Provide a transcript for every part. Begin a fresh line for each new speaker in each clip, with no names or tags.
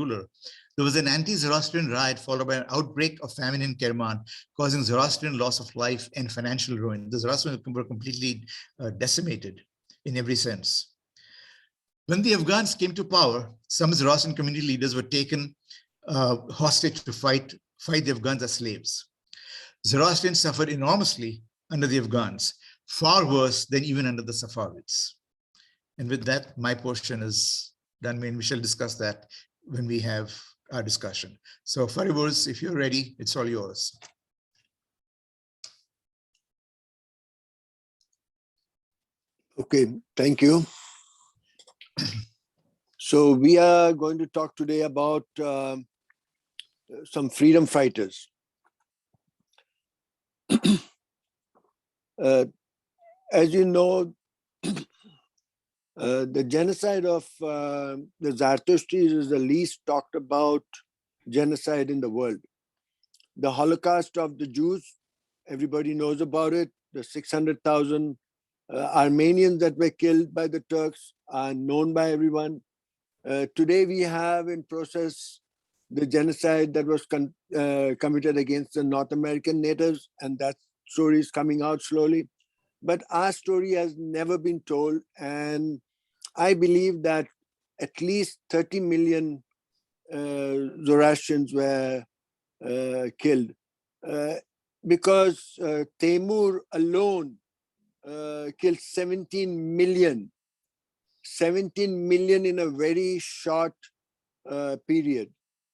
ruler. There was an anti-Zoroastrian riot followed by an outbreak of famine in Kerman, causing Zoroastrian loss of life and financial ruin. The Zoroastrians were completely decimated in every sense. When the Afghans came to power, some Zoroastrian community leaders were taken hostage to fight the Afghans as slaves. Zoroastrians suffered enormously under the Afghans, far worse than even under the Safavids. And with that, my portion is done, and we shall discuss that when we have our discussion. So Fariburs, if you're ready, it's all yours.
Okay, thank you. So we are going to talk today about some freedom fighters. As you know, the genocide of the Zartushtis is the least talked about genocide in the world. The Holocaust of the Jews, everybody knows about it. The 600,000 Armenians that were killed by the Turks are known by everyone. Today we have in process the genocide that was committed against the North American natives, and that story is coming out slowly. But our story has never been told, and I believe that at least 30 million Zoroastrians were killed because Temur alone killed 17 million in a very short period.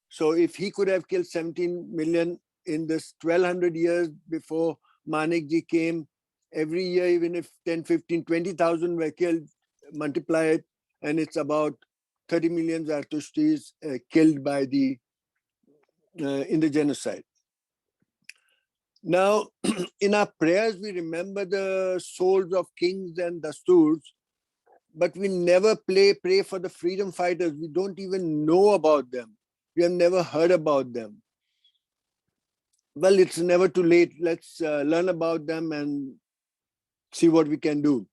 So if he could have killed 17 million in this 1200 years before Manekji came, every year, even if 10, 15, 20,000 were killed, multiply it, and it's about 30 million Zartushtis killed by in the genocide. Now, in our prayers, we remember the souls of kings and dasturs, but we never pray for the freedom fighters. We don't even know about them. We have never heard about them. Well, it's never too late. Let's learn about them and see what we can do.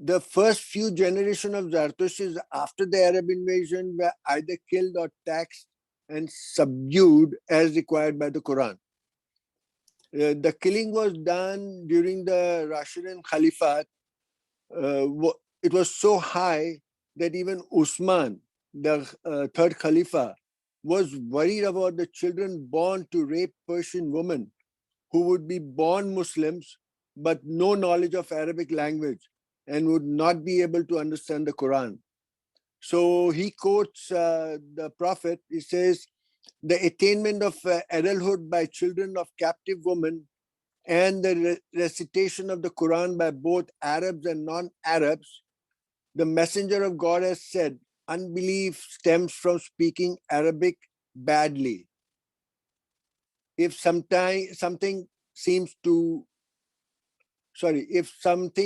The first few generations of Zartushtis after the Arab invasion were either killed or taxed and subdued as required by the Quran. The killing was done during the Rashidun Caliphate. It was so high that even Usman, the third Khalifa, was worried about the children born to rape Persian women who would be born Muslims but no knowledge of Arabic language and would not be able to understand the Quran. So he quotes the Prophet. He says, the attainment of adulthood by children of captive women and the recitation of the Quran by both Arabs and non-Arabs, the Messenger of God has said, unbelief stems from speaking Arabic badly. If something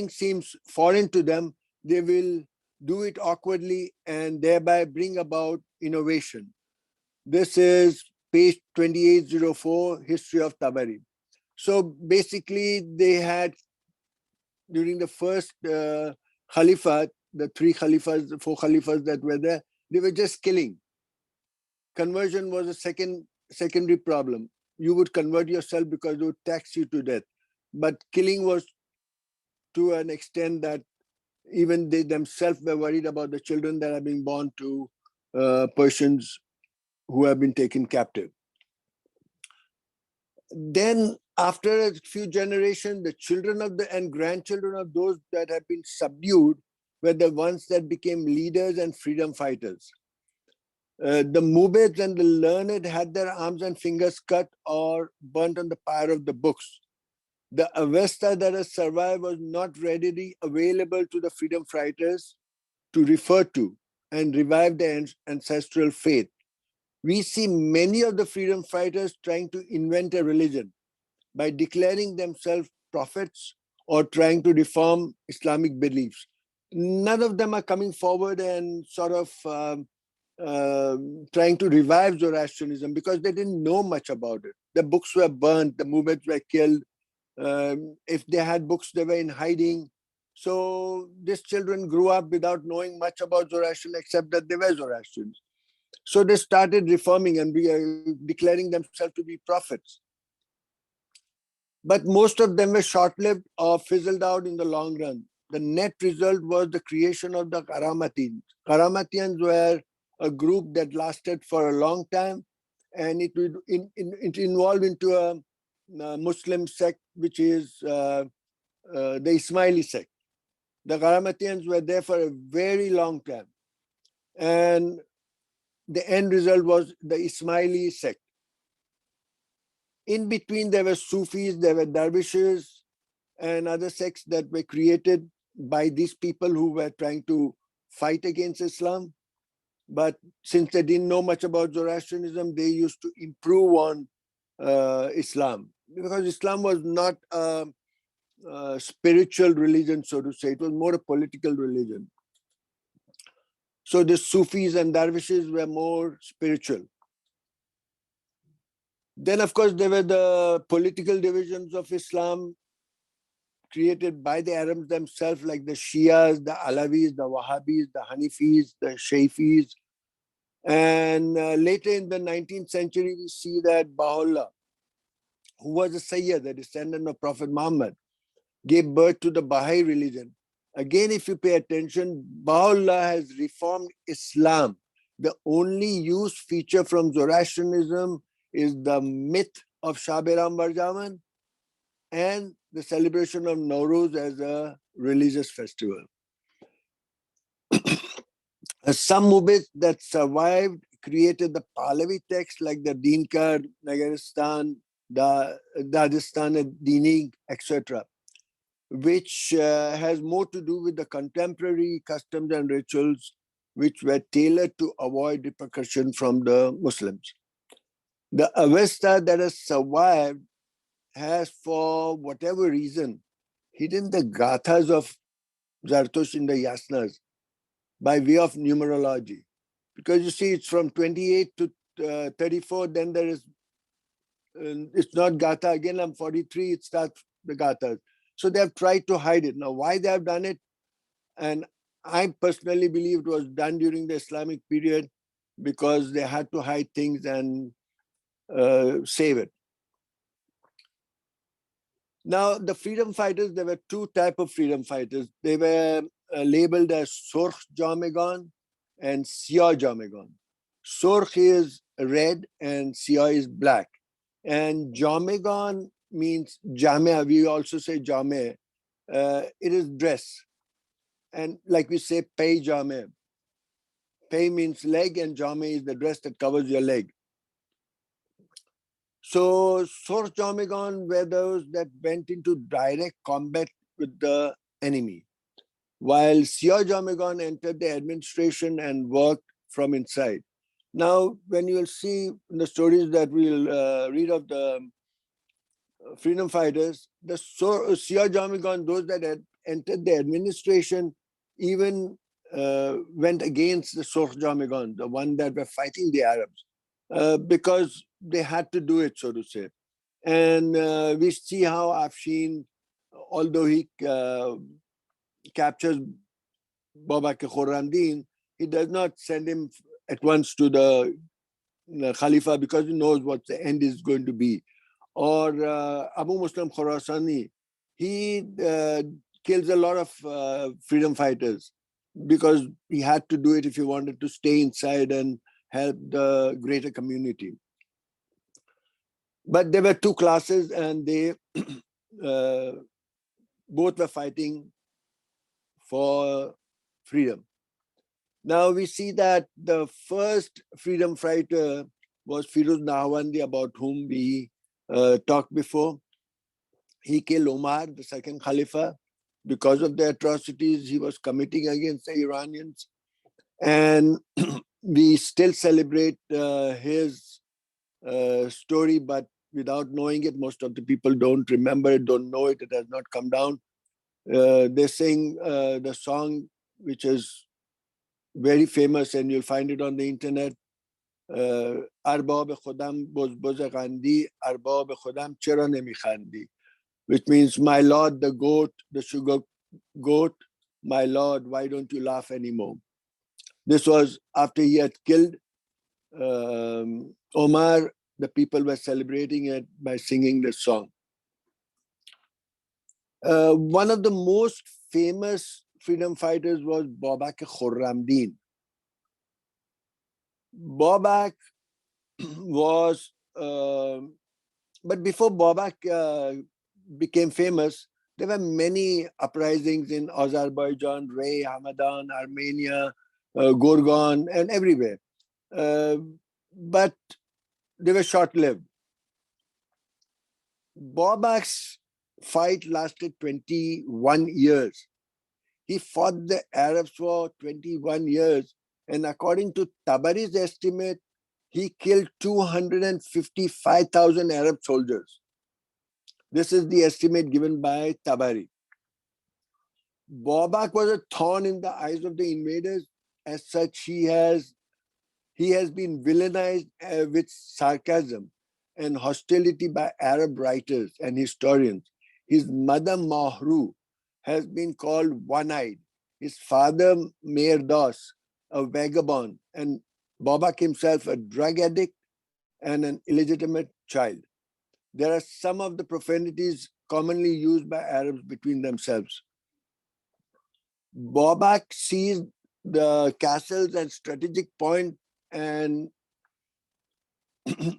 seems foreign to them, they will do it awkwardly and thereby bring about innovation. This is page 2804, History of Tabari. So basically, they had, during the first Caliphate, the four Khalifas that were there, they were just killing. Conversion was a secondary problem. You would convert yourself because they would tax you to death. But killing was to an extent that even they themselves were worried about the children that are being born to Persians who have been taken captive. Then after a few generations, the children of and grandchildren of those that have been subdued were the ones that became leaders and freedom fighters. The Mubids and the learned had their arms and fingers cut or burnt on the pyre of the books. The Avesta that has survived was not readily available to the freedom fighters to refer to and revive their ancestral faith. We see many of the freedom fighters trying to invent a religion by declaring themselves prophets or trying to reform Islamic beliefs. None of them are coming forward and sort of trying to revive Zoroastrianism because they didn't know much about it. The books were burnt, the Mubids were killed. If they had books, they were in hiding. So these children grew up without knowing much about Zoroastrian except that they were Zoroastrians. So they started reforming and declaring themselves to be prophets. But most of them were short-lived or fizzled out in the long run. The net result was the creation of the Karamatins. Karamatins were a group that lasted for a long time, and it involved into a Muslim sect, which is the Ismaili sect. The Karamatins were there for a very long time, and the end result was the Ismaili sect. In between, there were Sufis, there were dervishes, and other sects that were created by these people who were trying to fight against Islam. But since they didn't know much about Zoroastrianism, they used to improve on Islam, because Islam was not a spiritual religion, so to say. It was more a political religion. So the Sufis and dervishes were more spiritual. Then, of course, there were the political divisions of Islam created by the Arabs themselves, like the Shias, the Alawis, the Wahhabis, the Hanifis, the Shafis. And later in the 19th century, we see that Baha'u'llah, who was a Sayyid, the descendant of Prophet Muhammad, gave birth to the Baha'i religion. Again, if you pay attention, Baha'u'llah has reformed Islam. The only used feature from Zoroastrianism is the myth of Shab-e-Ram Barjaman and the celebration of Nowruz as a religious festival. Some movements that survived created the Pahlavi text like the Dinkar, Nagaristan, Dagestan, Dini, etc., which has more to do with the contemporary customs and rituals which were tailored to avoid repercussion from the Muslims. The Avesta that has survived has, for whatever reason, hidden the gathas of Zartush in the yasnas by way of numerology. Because you see, it's from 28 to 34, then there is, it's not gatha. Again, I'm 43, it starts the gathas. So they have tried to hide it. Now, why they have done it? And I personally believe it was done during the Islamic period because they had to hide things and save it. Now, the freedom fighters, there were two types of freedom fighters. They were labeled as Sorkh Jamegan and Siyah Jamegan. Sorkh is red and Siyah is black. And Jamegan means Jameh, we also say Jameh. It is dress. And like we say, Pay Jameh. Pay means leg and Jameh is the dress that covers your leg. So Sorkh Jamegan were those that went into direct combat with the enemy, while Siyah Jamegan entered the administration and worked from inside. Now, when you will see the stories that we'll read of the freedom fighters, the Siyah Jamegan, those that had entered the administration, even went against the Sorkh Jamegan, the one that were fighting the Arabs, because they had to do it, so to say. And we see how Afshin, although he captures Babak Khorramdin, he does not send him at once to the Khalifa because he knows what the end is going to be. Or Abu Muslim Khorasani, he kills a lot of freedom fighters because he had to do it if he wanted to stay inside and help the greater community. But there were two classes and they both were fighting for freedom. Now we see that the first freedom fighter was Firuz Nahawandi, about whom we talked before. He killed Omar, the second Khalifa, because of the atrocities he was committing against the Iranians. And we still celebrate his story, but without knowing it. Most of the people don't remember it, don't know it. It has not come down. They sing the song, which is very famous, and you'll find it on the internet. Arbab Khodam boz Gandhi, Arbab Khodam chera nemikhandi, which means, my Lord, the goat, the sugar goat, my Lord, why don't you laugh anymore? This was after he had killed Omar, the people were celebrating it by singing the song. One of the most famous freedom fighters was Babak Khorramdin. Babak was, but before Babak became famous, there were many uprisings in Azerbaijan, Ray, Hamadan, Armenia, Gorgan, and everywhere. But they were short-lived. Babak's fight lasted 21 years. He fought the Arabs for 21 years, and according to Tabari's estimate, he killed 255,000 Arab soldiers. This is the estimate given by Tabari. Babak was a thorn in the eyes of the invaders. As such, he has been villainized with sarcasm and hostility by Arab writers and historians. His mother Mahru has been called one-eyed. His father Mehrdos, a vagabond, and Babak himself a drug addict and an illegitimate child. There are some of the profanities commonly used by Arabs between themselves. Babak seized the castles at strategic point, and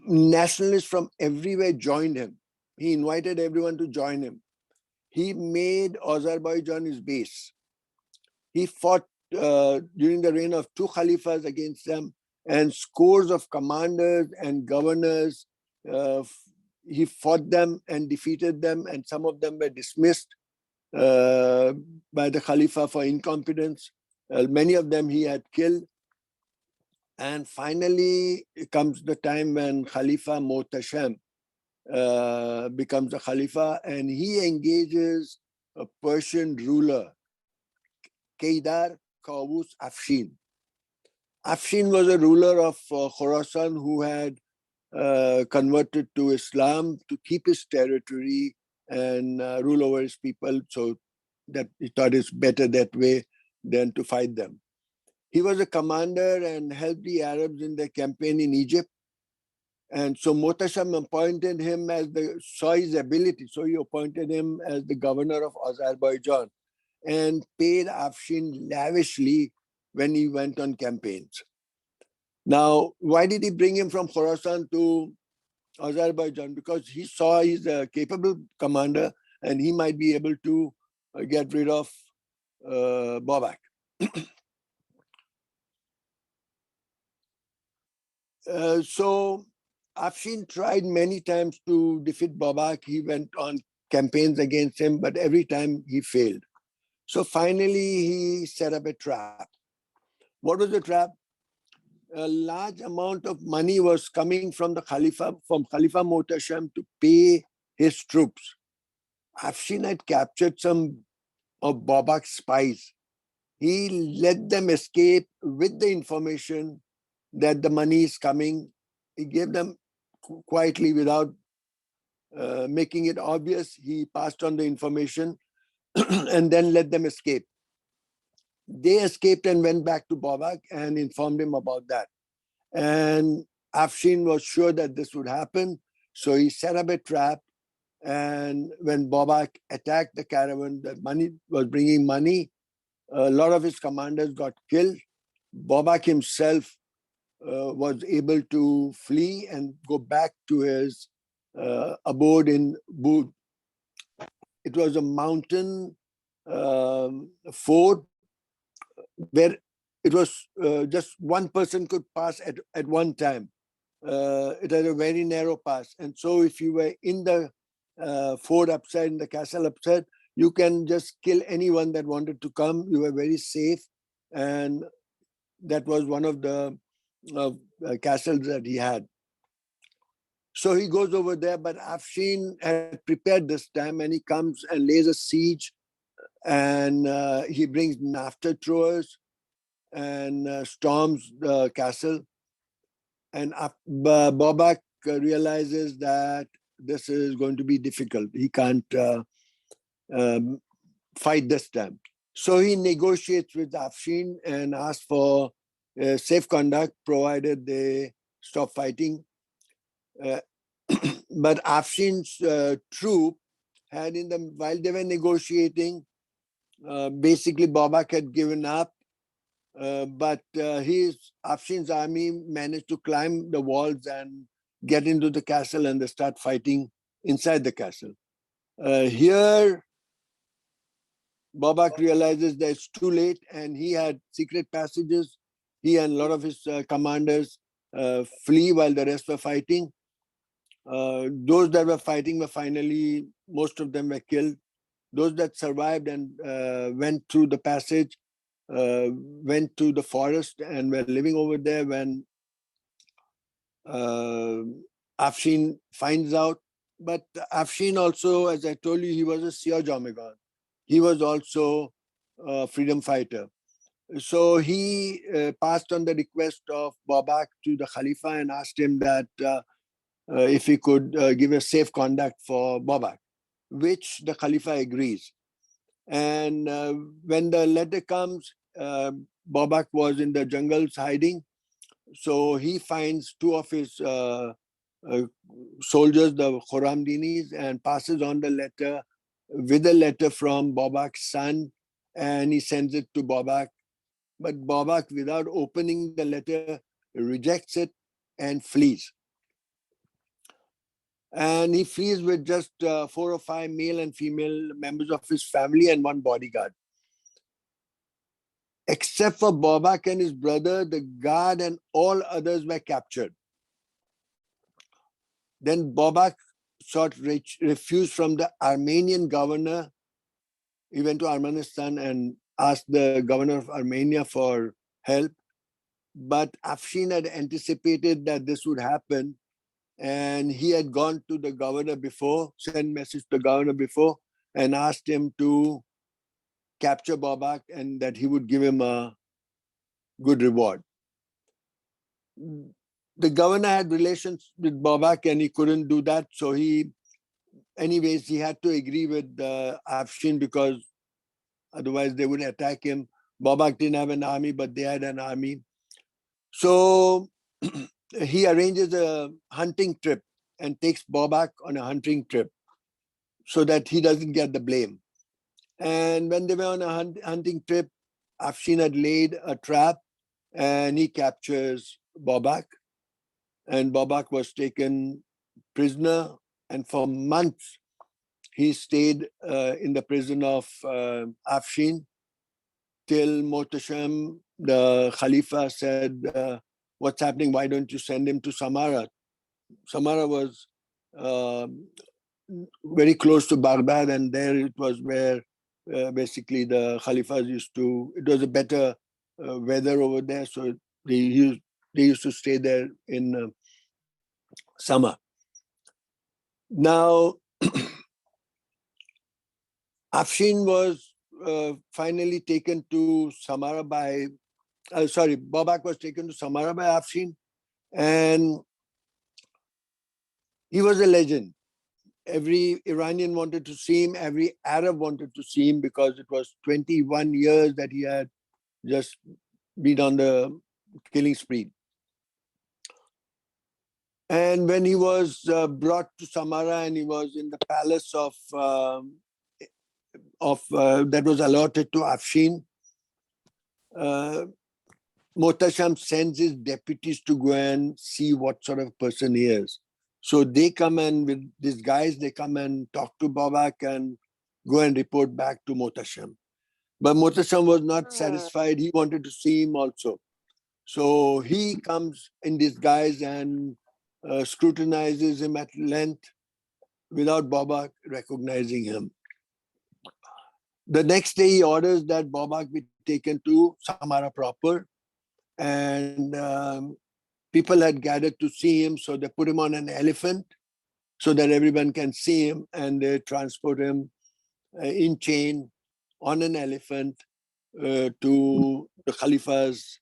nationalists from everywhere joined him. He invited everyone to join him. He made Azerbaijan his base. He fought during the reign of 2 Khalifas against them, and scores of commanders and governors. He fought them and defeated them, and some of them were dismissed by the Khalifa for incompetence. Many of them he had killed. And finally comes the time when Khalifa Mu'tasim becomes a Khalifa, and he engages a Persian ruler, Qaidar Qawus Afshin. Afshin was a ruler of Khorasan who had converted to Islam to keep his territory and rule over his people, so that he thought it's better that way than to fight them. He was a commander and helped the Arabs in their campaign in Egypt. And so Mu'tasim appointed him saw his ability, so he appointed him as the governor of Azerbaijan and paid Afshin lavishly when he went on campaigns. Now, why did he bring him from Khorasan to Azerbaijan? Because he saw he's a capable commander and he might be able to get rid of Babak. So Afshin tried many times to defeat Babak. He went on campaigns against him, but every time he failed. So finally, he set up a trap. What was the trap? A large amount of money was coming from Khalifa Mu'tasim to pay his troops. Afshin had captured some of Babak's spies. He let them escape with the information that the money is coming. He gave them quietly without making it obvious. He passed on the information and then let them escape. They escaped and went back to Babak and informed him about that. And Afshin was sure that this would happen, so he set up a trap. And when Babak attacked the caravan, that money was bringing money, a lot of his commanders got killed. Babak himself was able to flee and go back to his abode in Bud. It was a mountain fort where it was just one person could pass at one time. It had a very narrow pass. And so if you were in the fort upside, in the castle upside, you can just kill anyone that wanted to come. You were very safe. And that was one of the castles that he had. So he goes over there, but Afshin had prepared this time, and he comes and lays a siege, and he brings naphtha throwers and storms the castle. And Babak realizes that this is going to be difficult. He can't fight this time. So he negotiates with Afshin and asks for safe conduct, provided they stop fighting. But Afshin's troop had while they were negotiating, basically Babak had given up, but Afshin's army managed to climb the walls and get into the castle, and they start fighting inside the castle. Here, Babak realizes that it's too late, and he had secret passages. He and a lot of his commanders flee while the rest were fighting. Those that were fighting were finally, most of them were killed. Those that survived and went through the passage, went to the forest and were living over there when Afshin finds out. But Afshin also, as I told you, he was a Siya Jaumegan. He was also a freedom fighter. So he passed on the request of Babak to the Khalifa and asked him that if he could give a safe conduct for Babak, which the Khalifa agrees. And when the letter comes, Babak was in the jungles hiding. So he finds two of his soldiers, the Khorramdinis, and passes on the letter with a letter from Babak's son, and he sends it to Babak. But Babak, without opening the letter, rejects it and flees. And he flees with just 4 or 5 male and female members of his family and one bodyguard. Except for Babak and his brother, the guard and all others were captured. Then Babak sought refuge from the Armenian governor. He went to Armanistan and asked the governor of Armenia for help. But Afshin had anticipated that this would happen, and he had gone to the governor before, sent message to the governor before, and asked him to capture Babak and that he would give him a good reward. The governor had relations with Babak and he couldn't do that. So he had to agree with Afshin because otherwise they would attack him. Babak didn't have an army, but they had an army. So he arranges a hunting trip and takes Babak on a hunting trip so that he doesn't get the blame. And when they were on a hunting trip, Afshin had laid a trap and he captures Babak. And Babak was taken prisoner. And for months, he stayed in the prison of Afshin till Muhtasham, the Khalifa, said, what's happening? Why don't you send him to Samarra? Samarra was very close to Baghdad, and there it was where basically the Khalifas used to, it was a better weather over there, so they used to stay there in summer. Now, Afshin was finally taken to Samarra by, Babak was taken to Samarra by Afshin, and he was a legend. Every Iranian wanted to see him, every Arab wanted to see him because it was 21 years that he had just been on the killing spree. And when he was brought to Samarra and he was in the palace that was allotted to Afshin, Muhtasham sends his deputies to go and see what sort of person he is. So they come and with these guys, they come and talk to Babak and go and report back to Muhtasham. But Muhtasham was not satisfied. He wanted to see him also. So he comes in disguise and scrutinizes him at length without Babak recognizing him. The next day, he orders that Babak be taken to Samarra proper. And people had gathered to see him, so they put him on an elephant so that everyone can see him, and they transport him in chain on an elephant to the Khalifa's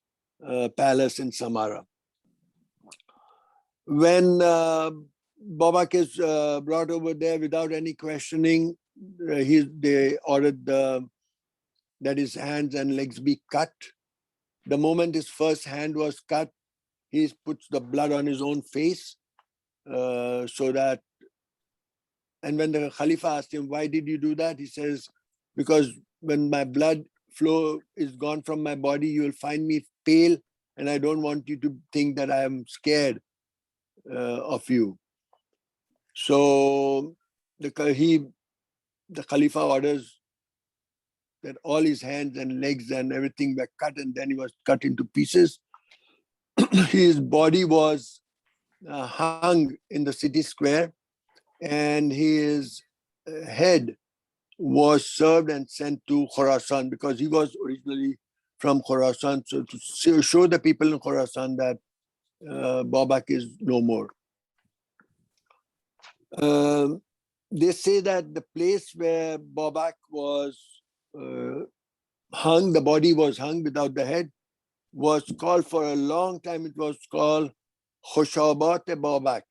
palace in Samarra. When Babak is brought over there without any questioning, they ordered that his hands and legs be cut. The moment his first hand was cut, he puts the blood on his own face so that, and when the Khalifa asked him, why did you do that? He says, because when my blood flow is gone from my body, you will find me pale, and I don't want you to think that I am scared of you. So the Khalifa orders that all his hands and legs and everything were cut, and then he was cut into pieces. His body was hung in the city square, and his head was served and sent to Khorasan, because he was originally from Khorasan. So to show the people in Khorasan that Babak is no more. They say that the place where Babak was hung, the body was hung without the head, was called for a long time, it was called Khoshabat-e-Babak.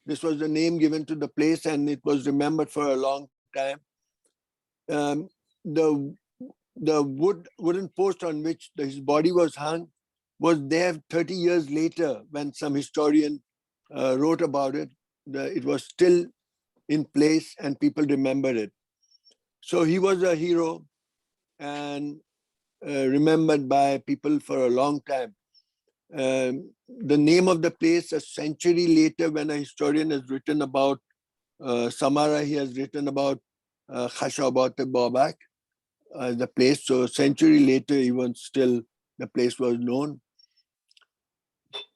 This was the name given to the place, and it was remembered for a long time. The wooden post on which his body was hung was there 30 years later when some historian wrote about it. It was still in place and people remembered it. So he was a hero and remembered by people for a long time. The name of the place, a century later, when a historian has written about Samara, he has written about Khashabat-e-Babak, the place. So a century later, even still, the place was known.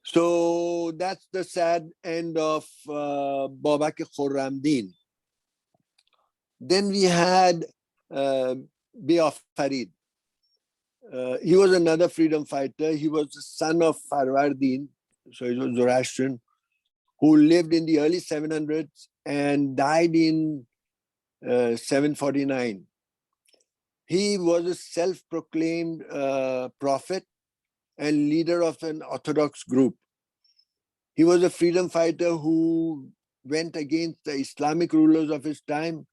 So that's the sad end of Babak Khorramdin. Then we had Behafarid. He was another freedom fighter. He was the son of Farwardin, so he was Zoroastrian, who lived in the early 700s and died in 749. He was a self-proclaimed prophet and leader of an Orthodox group. He was a freedom fighter who went against the Islamic rulers of his time.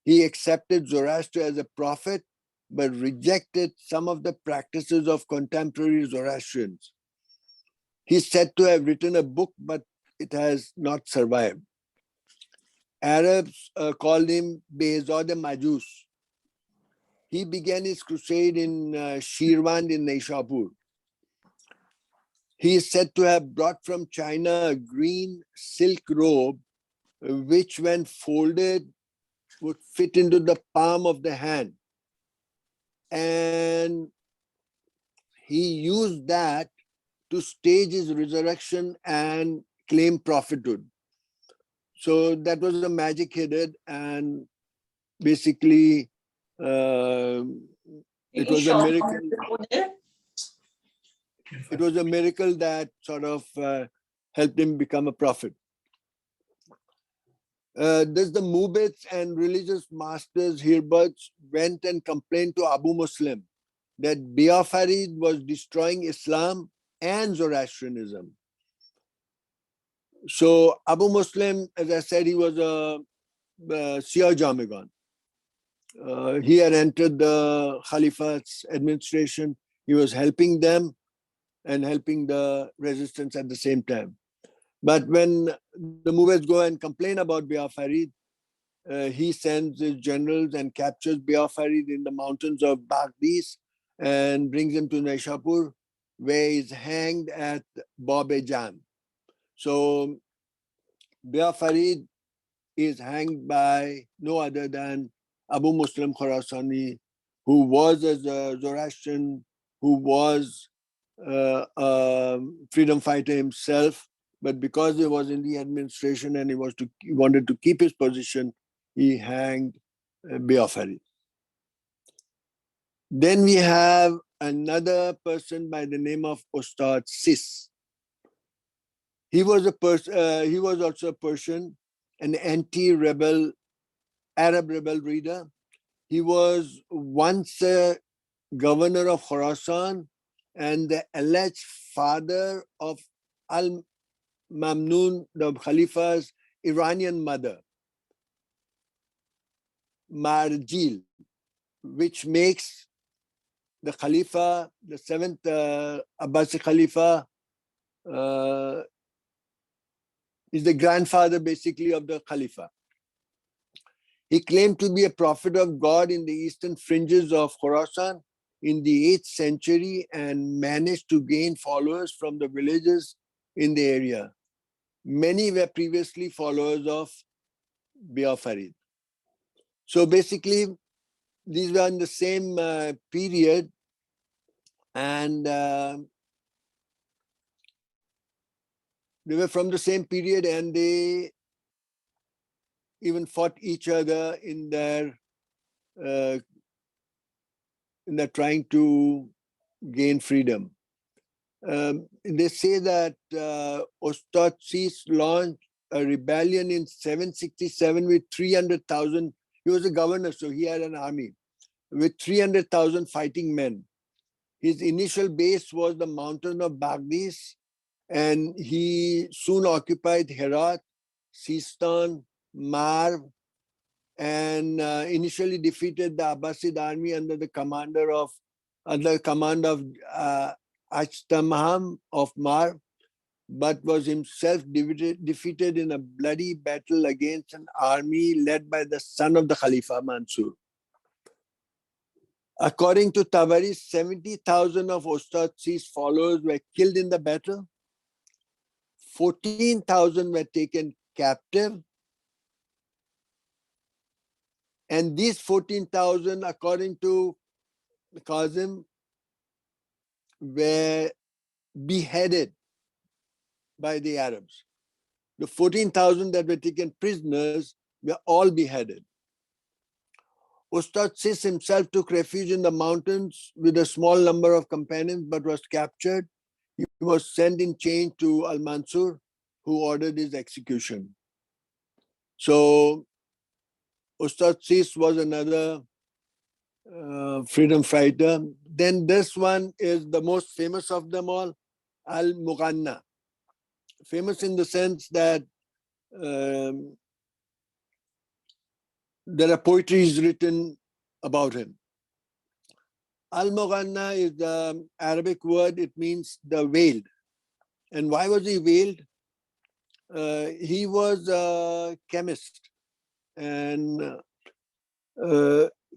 He accepted Zoroaster as a prophet, but rejected some of the practices of contemporary Zoroastrians. He's said to have written a book, but it has not survived. Arabs called him Behzad Majus. He began his crusade in Shirvan in Naishapur. He is said to have brought from China a green silk robe, which when folded would fit into the palm of the hand. And he used that to stage his resurrection and claim prophethood. So that was the magic he did, and basically it was a miracle. It was a miracle that sort of helped him become a prophet. There's the Mubits and religious masters hereabouts went and complained to Abu Muslim that Behafarid was destroying Islam and Zoroastrianism. So Abu Muslim, as I said, he was a Shia Jamigan. He had entered the Khalifa's administration. He was helping them and helping the resistance at the same time. But when the Mughals go and complain about Behafarid, he sends his generals and captures Behafarid in the mountains of Baghdis and brings him to Naishapur, where he's hanged at Bab-e-Jam. So Behafarid is hanged by no other than Abu Muslim Khorasani, who was a Zoroastrian, who was a freedom fighter himself, but because he was in the administration and he wanted to keep his position, he hanged Behafarid. Then we have another person by the name of Ostad Sis. He was also a Persian, an anti-rebel, Arab rebel leader. He was once a governor of Khorasan and the alleged father of Al-Mamnun, the Khalifa's Iranian mother, Marjil, which makes the Khalifa, the seventh Abbasi Khalifa, is the grandfather basically of the Khalifa. He claimed to be a prophet of God in the eastern fringes of Khorasan in the 8th century and managed to gain followers from the villages in the area. Many were previously followers of Behafarid. So basically, these were in the same period, and they were from the same period, and they even fought each other in their trying to gain freedom. They say that Ostad launched a rebellion in 767 with 300,000. He was a governor, so he had an army with 300,000 fighting men. His initial base was the mountain of Baghdis, and he soon occupied Herat, Sistan, Marv, and initially defeated the Abbasid army under the command of Ajtamham of Marv, but was himself defeated in a bloody battle against an army led by the son of the Khalifa, Mansur. According to Tabari, 70,000 of Ostad's followers were killed in the battle. 14,000 were taken captive. And these 14,000, according to Kazim, were beheaded by the Arabs. The 14,000 that were taken prisoners were all beheaded. Ostad Sis himself took refuge in the mountains with a small number of companions, but was captured. He was sent in chains to Al-Mansur, who ordered his execution. So Ostad Sis was another freedom fighter. Then this one is the most famous of them all, Al-Muqanna. Famous in the sense that there are poetries written about him. Al-Muqanna is the Arabic word, it means the veiled. And why was he veiled? He was a chemist, and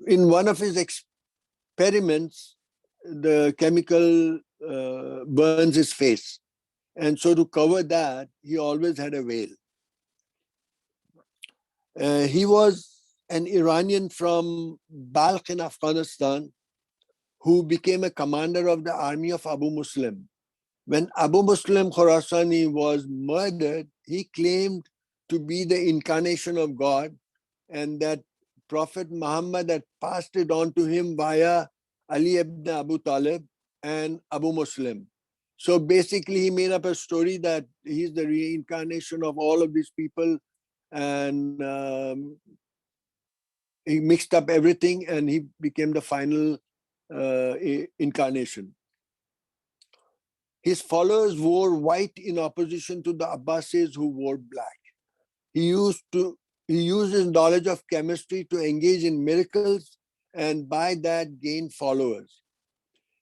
in one of his experiments, the chemical burns his face. And so to cover that, he always had a veil. He was an Iranian from Balkh in Afghanistan who became a commander of the army of Abu Muslim. When Abu Muslim Khorasani was murdered, he claimed to be the incarnation of God and that Prophet Muhammad had passed it on to him via Ali ibn Abu Talib and Abu Muslim. So basically, he made up a story that he's the reincarnation of all of these people, and he mixed up everything and he became the final incarnation. His followers wore white in opposition to the Abbasids who wore black. He used his knowledge of chemistry to engage in miracles and by that gain followers.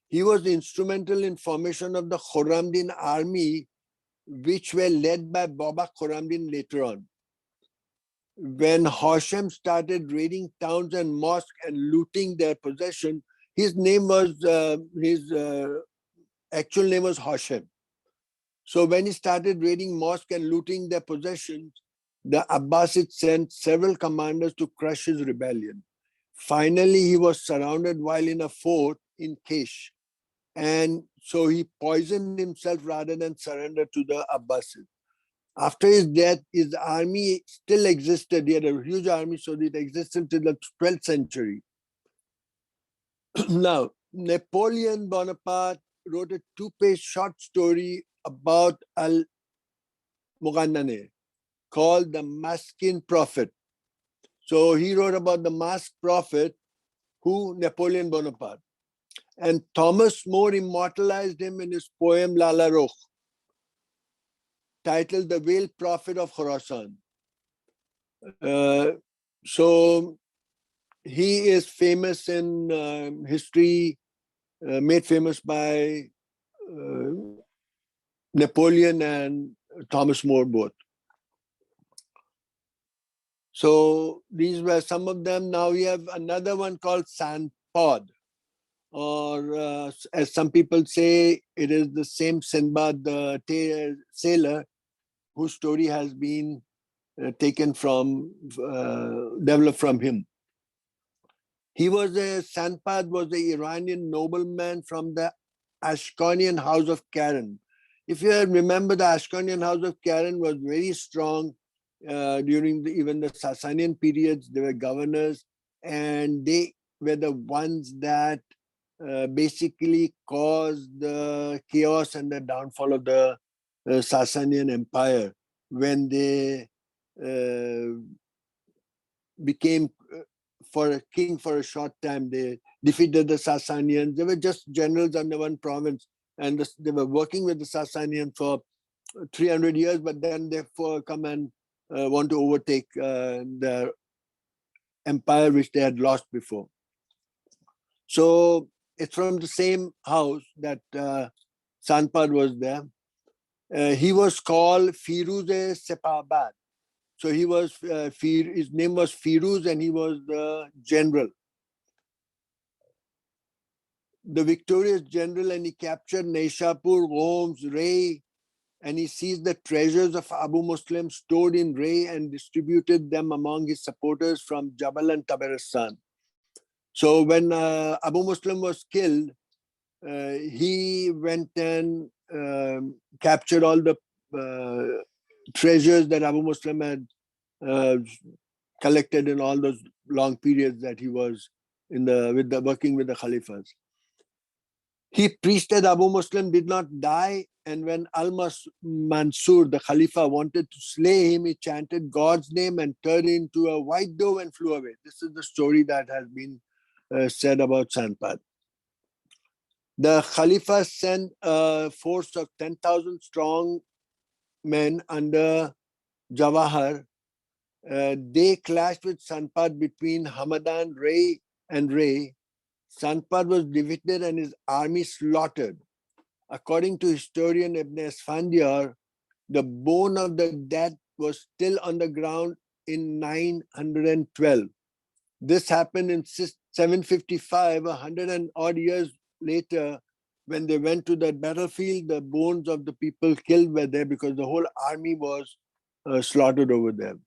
He was instrumental in formation of the Khorramdin army, which were led by Babak Khorramdin later on. When Hashem started raiding towns and mosques and looting their possession, his actual name was Hashem. So when he started raiding mosques and looting their possessions, the Abbasids sent several commanders to crush his rebellion. Finally, he was surrounded while in a fort in Kesh. And so he poisoned himself rather than surrender to the Abbasids. After his death, his army still existed. He had a huge army, so it existed till the 12th century. Now, Napoleon Bonaparte wrote a 2-page short story about Al-Muqanna called The Masked Prophet. So he wrote about the masked prophet, Napoleon Bonaparte. And Thomas More immortalized him in his poem Lala Rokh, titled The Veiled Prophet of Khorasan. So he is famous in history, made famous by Napoleon and Thomas More both. So these were some of them. Now we have another one called Sandpod, or as some people say, it is the same Sinbad, the sailor, whose story has been taken from, developed from him. Sandpad was the Iranian nobleman from the Ashkanian house of Karen. If you remember, the Ashkanian house of Karen was very strong during even the Sasanian periods. They were governors, and they were the ones that basically caused the chaos and the downfall of the Sasanian Empire when they became for a king for a short time. They defeated the Sasanians. They were just generals under one province, and they were working with the Sasanians for 300 years, but then they come and want to overtake the empire which they had lost before. So it's from the same house that Sanpad was there. He was called Firuze Sepahbad. So he was, his name was Firuz, and he was the general, the victorious general, and he captured Naishapur, Homs, Ray, and he seized the treasures of Abu Muslim stored in Ray and distributed them among his supporters from Jabal and Tabaristan. So when Abu Muslim was killed, he went and captured all the treasures that Abu Muslim had collected in all those long periods that he was working with the Khalifas. He preached that Abu Muslim did not die, and when Mansur, the Khalifa, wanted to slay him, he chanted God's name and turned into a white dove and flew away. This is the story that has been said about Sanpad. The Khalifa sent a force of 10,000 strong men under Jawahar. They clashed with Sanpad between Hamadan, Ray, and Ray. Sanpad was defeated and his army slaughtered. According to historian Ibn Esfandiar, the bone of the dead was still on the ground in 912. This happened in 755, 100 and odd years later. When they went to the battlefield, the bones of the people killed were there because the whole army was slaughtered over there.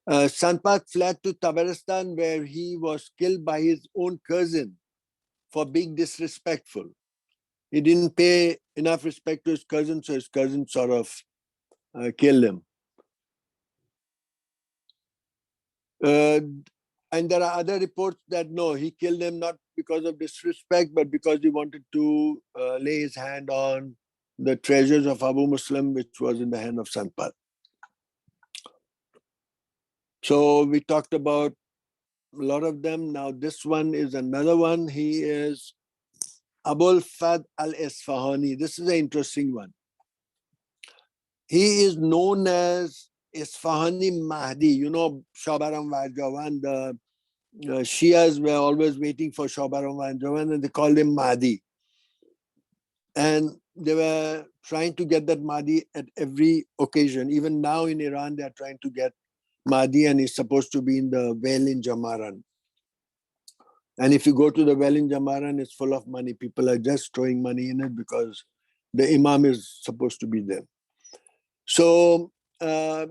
Sanpad fled to Tabaristan, where he was killed by his own cousin for being disrespectful. He didn't pay enough respect to his cousin, so his cousin sort of killed him. And there are other reports that no, he killed him not because of disrespect, but because he wanted to lay his hand on the treasures of Abu Muslim, which was in the hand of Sanpad. So we talked about a lot of them. Now this one is another one. He is Abul Fad al-Isfahani. This is an interesting one. He is known as Isfahani Mahdi. You know, Shabaram Vajawan, the Shias were always waiting for Shabaram Vajawan, and they called him Mahdi. And they were trying to get that Mahdi at every occasion. Even now in Iran, they are trying to get Mahdi, and he's supposed to be in the well in Jamaran. And if you go to the well in Jamaran, it's full of money. People are just throwing money in it because the Imam is supposed to be there. So he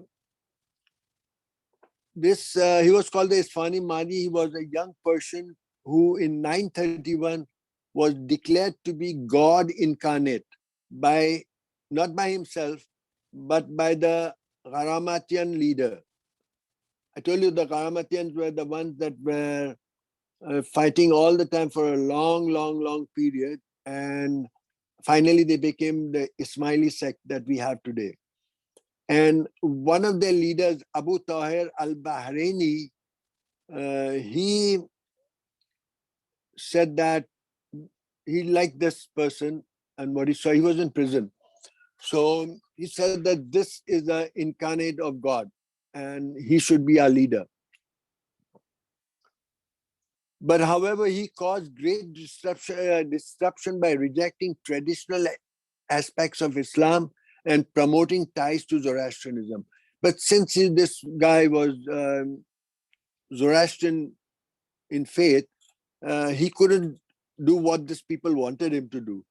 was called the Isfahani Mahdi. He was a young Persian who in 931 was declared to be God incarnate not by himself, but by the Gharamatian leader. I told you the Gharamatians were the ones that were fighting all the time for a long period. And finally, they became the Ismaili sect that we have today. And one of their leaders, Abu Tahir al-Bahraini, he said that he liked this person and what he saw. He was in prison. So he said that this is the incarnate of God and he should be our leader. But however, he caused great disruption by rejecting traditional aspects of Islam and promoting ties to Zoroastrianism. But since this guy was Zoroastrian in faith, he couldn't do what these people wanted him to do,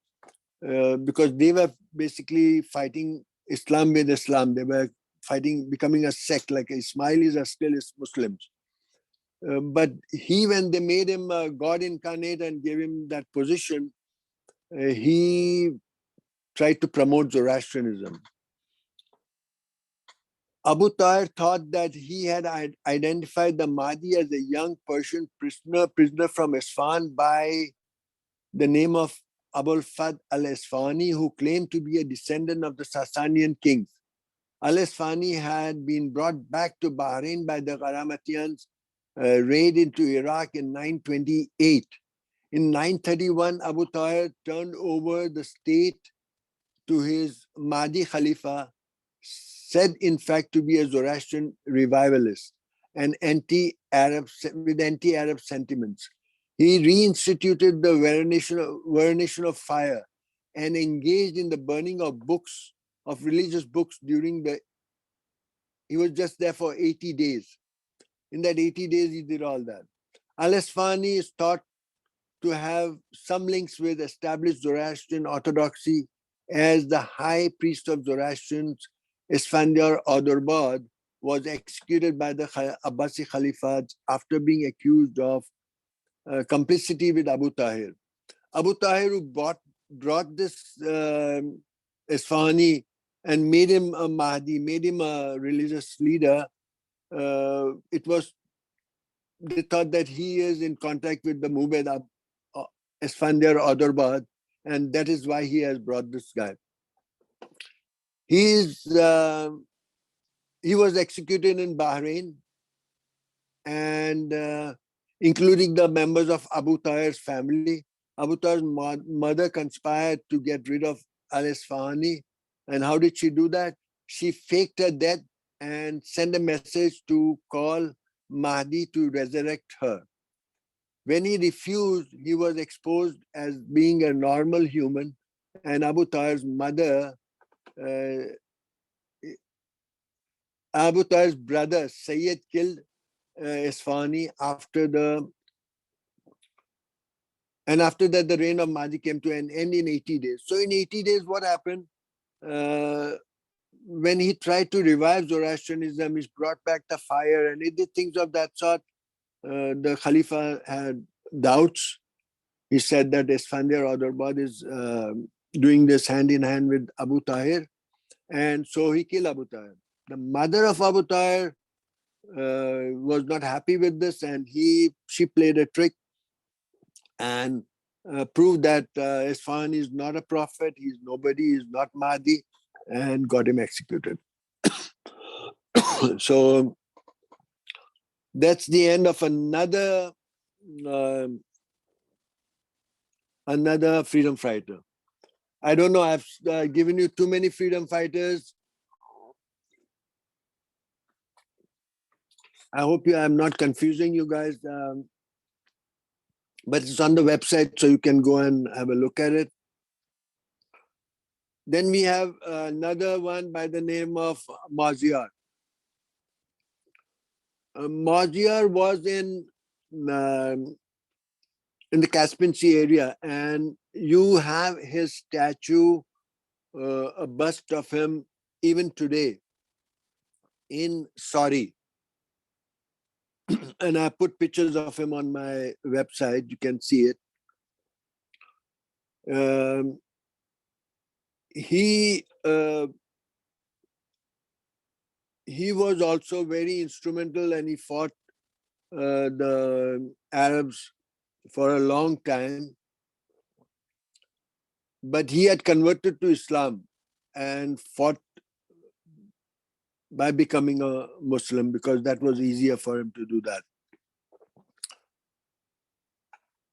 because they were basically fighting Islam with Islam. They were fighting, becoming a sect, like Ismailis are still Muslims. But when they made him a God incarnate and gave him that position, he tried to promote Zoroastrianism. Abu Tahir thought that he had identified the Mahdi as a young Persian prisoner from Isfahan by the name of Abul Fadl al-Isfahani, who claimed to be a descendant of the Sasanian kings. Al-Isfahani had been brought back to Bahrain by the Gharamatians, raid into Iraq in 928. In 931, Abu Tahir turned over the state to his Mahdi Khalifa, said in fact to be a Zoroastrian revivalist and anti-Arab sentiments. He reinstituted the veneration of fire and engaged in the burning of books, of religious books he was just there for 80 days. In that 80 days, he did all that. Al-Isfahani is thought to have some links with established Zoroastrian orthodoxy, as the high priest of Zoroastrians, Isfandiar Adurbad, was executed by the Abbasi Caliphate after being accused of complicity with Abu Tahir. Abu Tahir, who brought this Isfahani and made him a Mahdi, made him a religious leader, they thought that he is in contact with the Mubed Isfandiar Adurbad, and that is why he has brought this guy. He was executed in Bahrain, and including the members of Abu Tahir's family. Abu Tahir's mother conspired to get rid of Al-Isfahani. And how did she do that? She faked her death and sent a message to call Mahdi to resurrect her. When he refused, he was exposed as being a normal human, and Abu Tahir's mother, Abu Tahir's brother Sayyid killed Isfahani after that the reign of Mahdi came to an end in 80 days. So in 80 days, what happened? When he tried to revive Zoroastrianism, he brought back the fire and he did things of that sort. The Khalifa had doubts. He said that Isfandiar Adurbad is doing this hand in hand with Abu Tahir, and so he killed Abu Tahir. The mother of Abu Tahir was not happy with this, and she played a trick and proved that Isfahan is not a prophet, he's nobody, he's not Mahdi, and got him executed. So that's the end of another freedom fighter. I don't know, I've given you too many freedom fighters. I hope I'm not confusing you guys, but it's on the website, so you can go and have a look at it. Then we have another one by the name of Mazyar. Mazyar was in the Caspian Sea area, and you have his statue, a bust of him even today in Saudi. And I put pictures of him on my website, you can see it. He was also very instrumental, and he fought the Arabs for a long time. But he had converted to Islam and fought by becoming a Muslim, because that was easier for him to do that.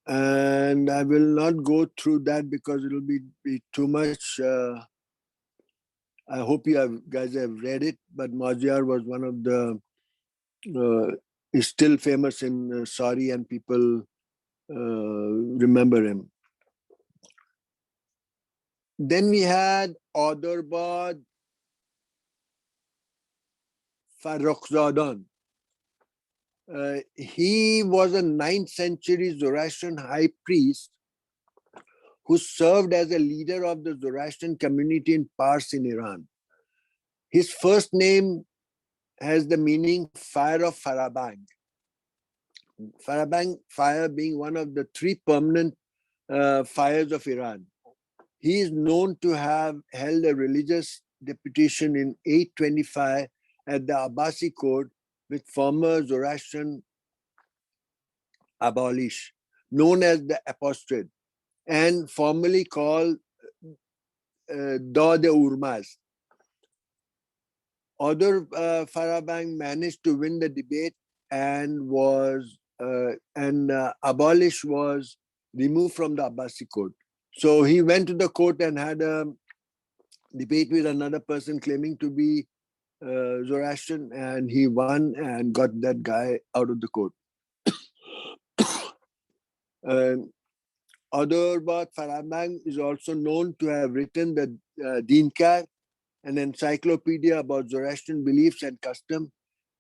And I will not go through that because it will be too much. I hope you guys have read it, but Mazyar was one of the, is still famous in Saudi, and people remember him. Then we had Audurbad Farrukhzadan. He was a 9th century Zoroastrian high priest who served as a leader of the Zoroastrian community in Pars in Iran. His first name has the meaning fire of Farabang. Farabang fire being one of the 3 permanent fires of Iran. He is known to have held a religious deputation in 825 at the Abbasi court with former Zoroastrian abolish, known as the apostate, and formerly called Dawd Urmaz. Other Farabang managed to win the debate and abolish was removed from the Abbasi court. So he went to the court and had a debate with another person claiming to be Zoroastrian, and he won and got that guy out of the court. Audurbad Farabang is also known to have written the Dinkar, an encyclopedia about Zoroastrian beliefs and custom.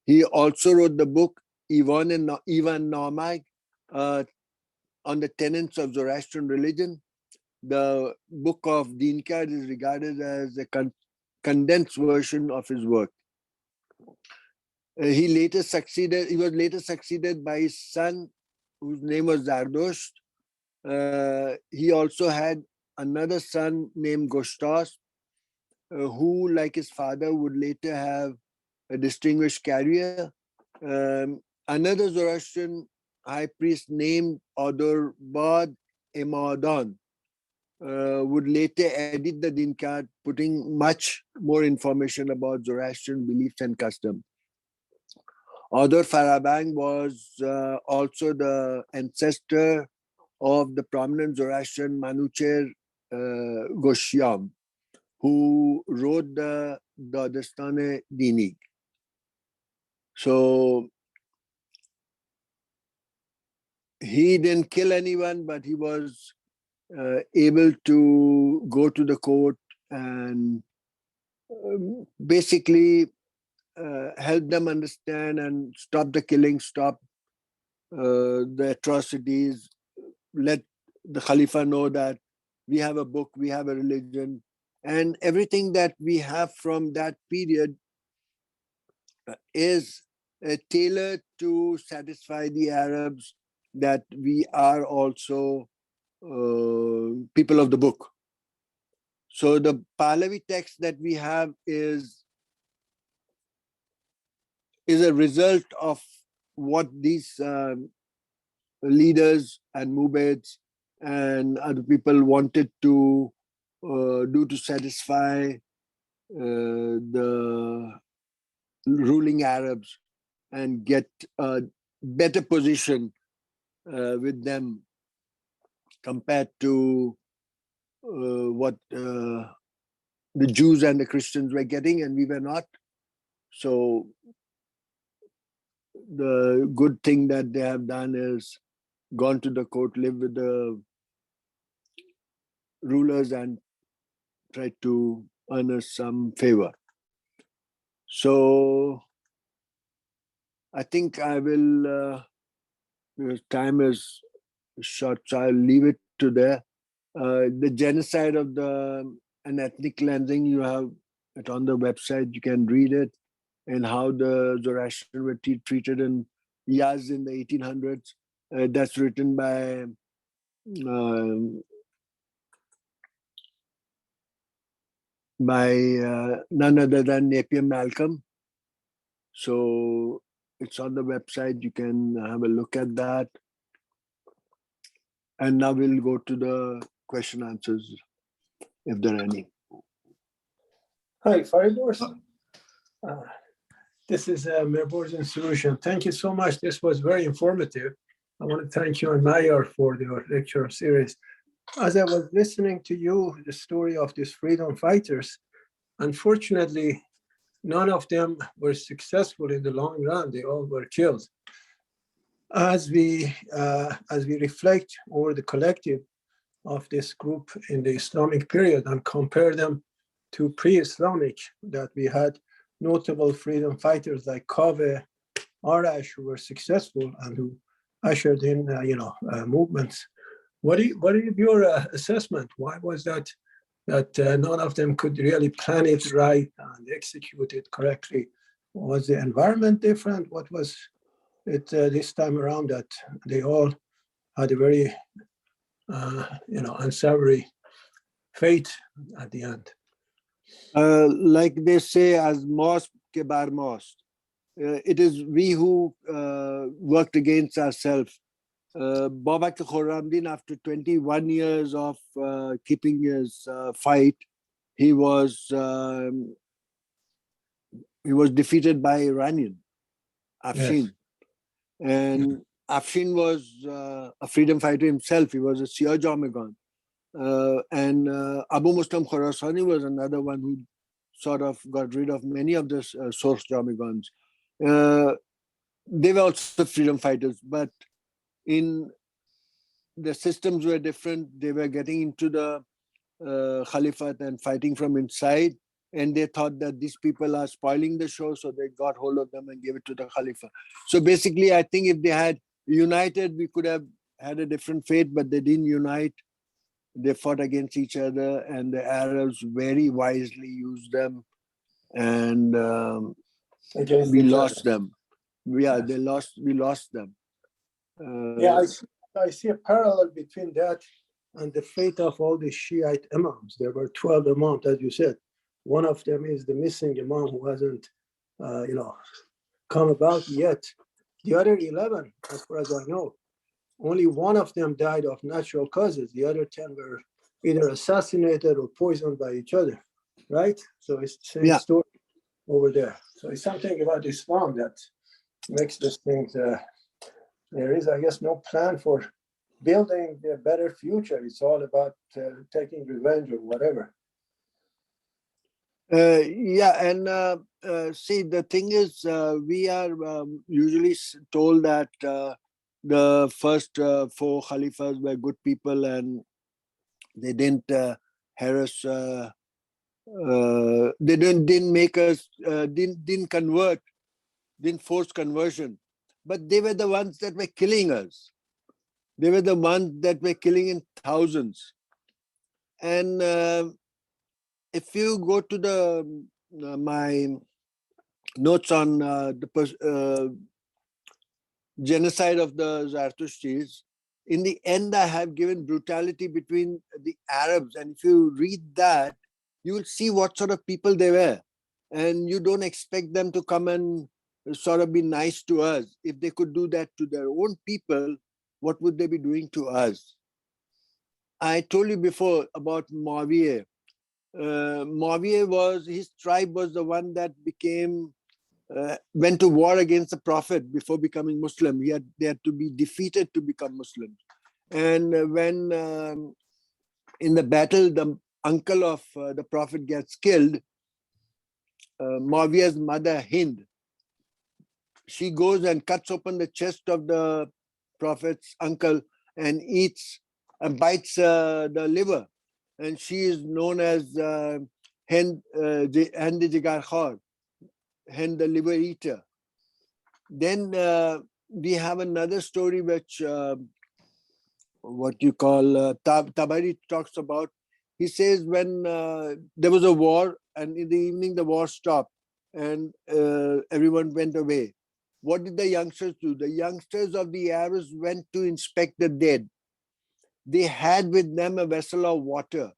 He also wrote the book Ivan Nomai on the tenets of Zoroastrian religion. The book of Dinkar is regarded as a condensed version of his work. He was later succeeded by his son, whose name was Zardosht. He also had another son named Gostas, who, like his father, would later have a distinguished career. Another Zoroastrian high priest named Audurbad Emadan would later edit the Dinkar, putting much more information about Zoroastrian beliefs and custom. Audur Farabang was also the ancestor of the prominent Zoroastrian Manucher Goshyam, who wrote the Dadastane Dinig. So he didn't kill anyone, but he was able to go to the court and basically help them understand and stop the killing, stop the atrocities, let the Khalifa know that we have a book, we have a religion, and everything that we have from that period is tailored to satisfy the Arabs that we are also people of the book. So the Pahlavi text that we have is a result of what these leaders and Mubeds and other people wanted to do to satisfy the ruling Arabs and get a better position with them compared to what the Jews and the Christians were getting, and we were not. So the good thing that they have done is gone to the court, live with the rulers and try to earn us some favor. So I think I will, because time is short, so I'll leave it to there. The genocide of an ethnic cleansing, you have it on the website, you can read it, and how the Zoroastrians were treated in Yazd in the 1800s. That's written by none other than Napier Malcolm. So it's on the website, you can have a look at that. And now we'll go to the question answers, if there are any.
Hi, Faridors. This is Mirborjan Solution. Thank you so much. This was very informative. I want to thank you and Mazyar for your lecture series. As I was listening to you, the story of these freedom fighters, unfortunately, none of them were successful in the long run. They all were killed. As we reflect over the collective, of this group in the Islamic period and compare them to pre-Islamic, that we had notable freedom fighters like Kaveh, Arash, who were successful and who ushered in, movements. What is your assessment? Why was that none of them could really plan it right and execute it correctly? Was the environment different? What was it this time around that they all had a very, unsavory fate at the end?
Like they say, as most ke bar most. It is we who worked against ourselves. Babak Khorramdin, after 21 years of keeping his fight, he was defeated by Iranian, Afshin. Yes. And Afshin was a freedom fighter himself. He was a Shia Jamagan. And Abu Muslim Khorasani was another one who sort of got rid of many of the source Jamagans. They were also freedom fighters, but in the systems were different. They were getting into the Caliphate and fighting from inside, and they thought that these people are spoiling the show, so they got hold of them and gave it to the Khalifa. So basically, I think if they had united, we could have had a different fate, but they didn't unite. They fought against each other, and the Arabs very wisely used them, and we lost them. Yeah, yes. We lost them.
Yeah, I see a parallel between that and the fate of all the Shiite imams. There were 12 imams, as you said. One of them is the missing imam who hasn't, come about yet. The other 11, as far as I know, only one of them died of natural causes. The other 10 were either assassinated or poisoned by each other, right? So it's the same story over there. So it's something about Islam that makes this thing, there is, I guess, no plan for building a better future. It's all about taking revenge or whatever.
See, the thing is, we are usually told that the first 4 Khalifas were good people and they didn't harass, they didn't make us, didn't convert, didn't force conversion. But they were the ones that were killing us. They were the ones that were killing in thousands. And if you go to the my notes on the genocide of the Zartushtis, in the end, I have given brutality between the Arabs. And if you read that, you will see what sort of people they were. And you don't expect them to come and sort of be nice to us. If they could do that to their own people, what would they be doing to us? I told you before about Muawiyah. Muawiyah his tribe was the one that went to war against the Prophet before becoming Muslim. They had to be defeated to become Muslim. And when in the battle, the uncle of the Prophet gets killed, Muawiyah's mother, Hind, she goes and cuts open the chest of the Prophet's uncle and eats and bites the liver. And she is known as Hind the Jigar Khor, Hind the liver eater. Then we have another story which what you call Tabari talks about. He says when there was a war and in the evening the war stopped and everyone went away. What did the youngsters do? The youngsters of the Arabs went to inspect the dead. They had with them a vessel of water.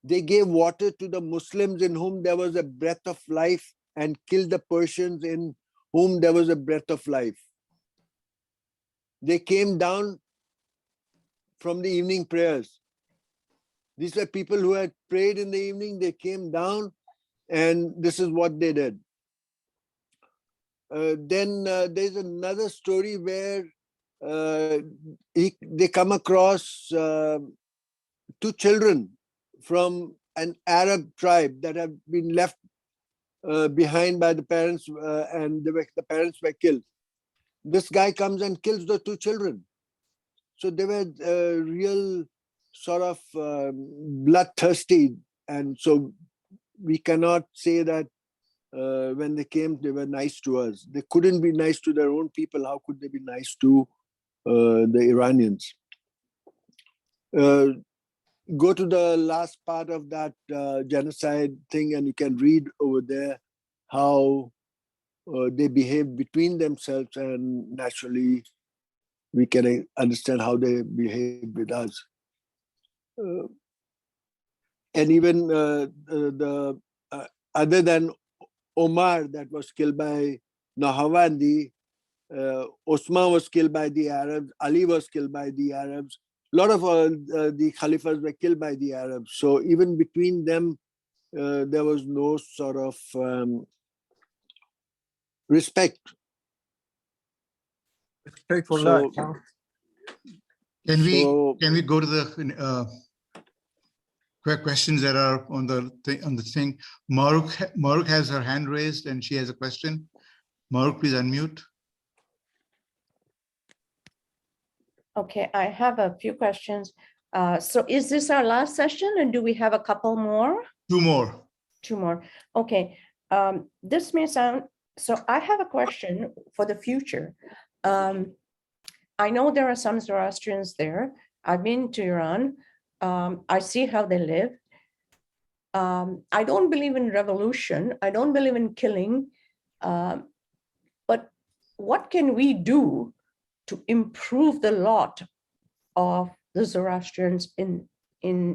They gave water to the Muslims in whom there was a breath of life and killed the Persians in whom there was a breath of life. They came down from the evening prayers. These were people who had prayed in the evening. They came down and this is what they did. Then there's another story where they come across 2 children from an Arab tribe that have been left behind by the parents and the parents were killed. This guy comes and kills the 2 children. So they were real sort of bloodthirsty, and so we cannot say that when they came, they were nice to us. They couldn't be nice to their own people. How could they be nice to the Iranians? Go to the last part of that genocide thing, and you can read over there how they behave between themselves, and naturally we can understand how they behave with us. And even the other than Omar, that was killed by Nahavandi, Osman was killed by the Arabs, Ali was killed by the Arabs. A lot of the Khalifas were killed by the Arabs. So even between them, there was no sort of respect.
Respect for
So-
life. Huh?
Can we go to the questions that are on the thing? Maruk has her hand raised and she has a question. Maruk, please unmute.
Okay, I have a few questions. So is this our last session, and do we have a couple more?
Two more.
Two more. Okay. This may sound, so I have a question for the future. I know there are some Zoroastrians there. I've been to Iran. I see how they live. I don't believe in revolution. I don't believe in killing. But what can we do to improve the lot of the Zoroastrians in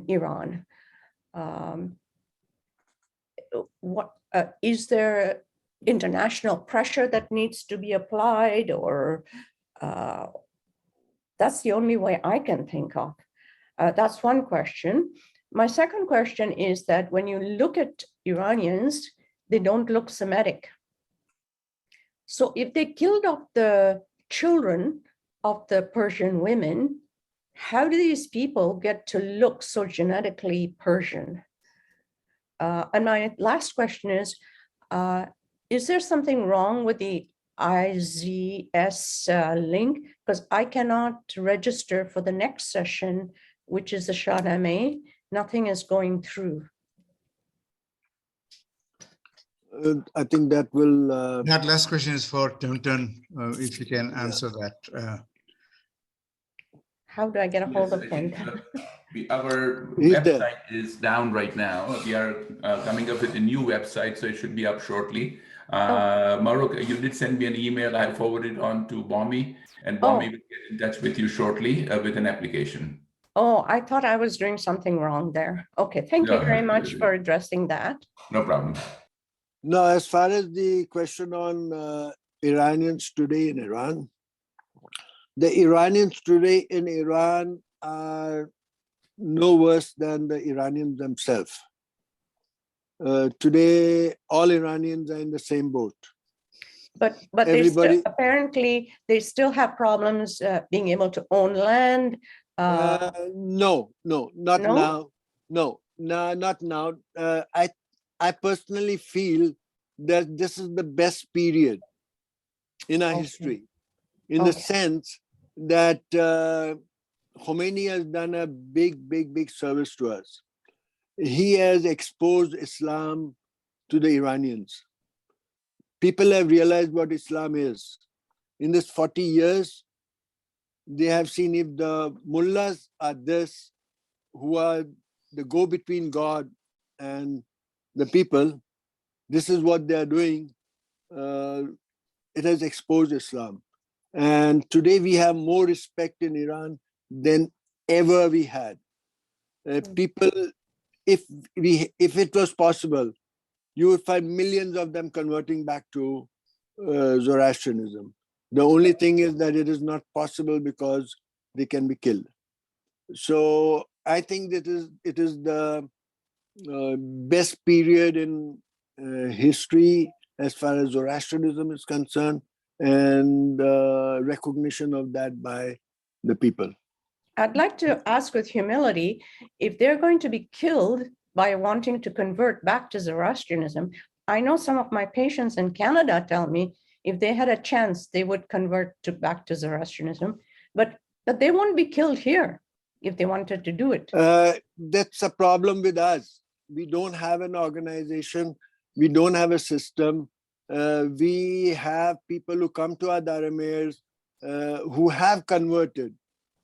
Iran? What is there international pressure that needs to be applied, or that's the only way I can think of. That's one question. My second question is that when you look at Iranians, they don't look Semitic. So if they killed off the children of the Persian women, how do these people get to look so genetically Persian? And my last question is there something wrong with the IZS link? Because I cannot register for the next session, which is the Shahnameh. Nothing is going through.
I think that will...
That last question is for Tunton, if you can answer that.
How do I get a hold of him?
Our
He's
website
there.
is down right now. We are coming up with a new website, so it should be up shortly. Maruk, you did send me an email. I forwarded on to Bomi, and Bomi will get in touch with you shortly with an application.
Oh, I thought I was doing something wrong there. Okay, thank you very much for addressing that.
No problem.
Now, as far as the question on Iranians today in Iran, the Iranians today in Iran are no worse than the Iranians themselves. Today, all Iranians are in the same boat.
But
Everybody-
apparently they still have problems being able to own land.
No, not
No?
now. No, not now. I personally feel that this is the best period in our
Okay.
history, in the
Okay.
sense that Khomeini has done a big service to us. He has exposed Islam to the Iranians. People have realized what Islam is. In this 40 years, they have seen if the mullahs are this, who are the go-between God and the people, this is what they are doing. It has exposed Islam. And today we have more respect in Iran than ever we had. People, if it was possible, you would find millions of them converting back to Zoroastrianism. The only thing is that it is not possible because they can be killed. So I think that it is the best period in history as far as Zoroastrianism is concerned, and recognition of that by the people.
I'd like to ask with humility, if they're going to be killed by wanting to convert back to Zoroastrianism, I know some of my patients in Canada tell me if they had a chance, they would convert back to Zoroastrianism, but they won't be killed here. if they wanted to do it?
That's a problem with us. We don't have an organization. We don't have a system. We have people who come to our Daramayars who have converted.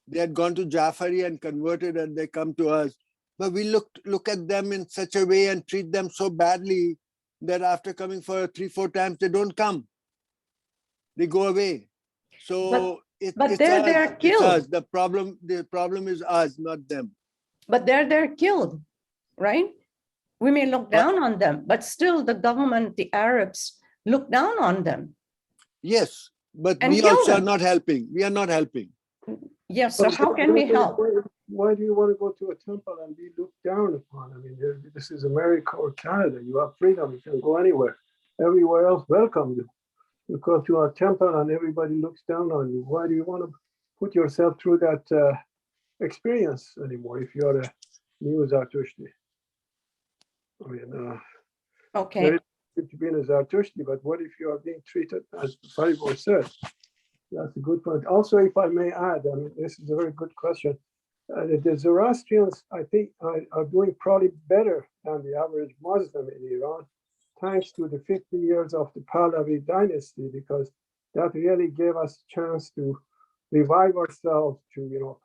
They had gone to Jafari and converted, and they come to us. But we look at them in such a way and treat them so badly that after coming for 3-4 times, they don't come. They go away. So
but they're
it's
killed.
us. The problem is us, not them.
But they're killed, right? We may look down on them, but still the government, the Arabs, look down on them.
Yes, but
And
we
kill
also
them.
are not helping. We are not helping.
Yes, so how can we help?
Why do you want to go to a temple and be looked down upon? I mean, this is America or Canada. You have freedom. You can go anywhere. Everywhere else welcome you. You go to a temple and everybody looks down on you. Why do you want to put yourself through that experience anymore if you're a new Zartushti? I mean,
Okay.
very good to be in a Zartushti, but what if you are being treated as Faribor said? That's a good point. Also, if I may add, I mean, this is a very good question. The Zoroastrians, I think, are doing probably better than the average Muslim in Iran, thanks to the 50 years of the Pahlavi dynasty, because that really gave us a chance to revive ourselves, to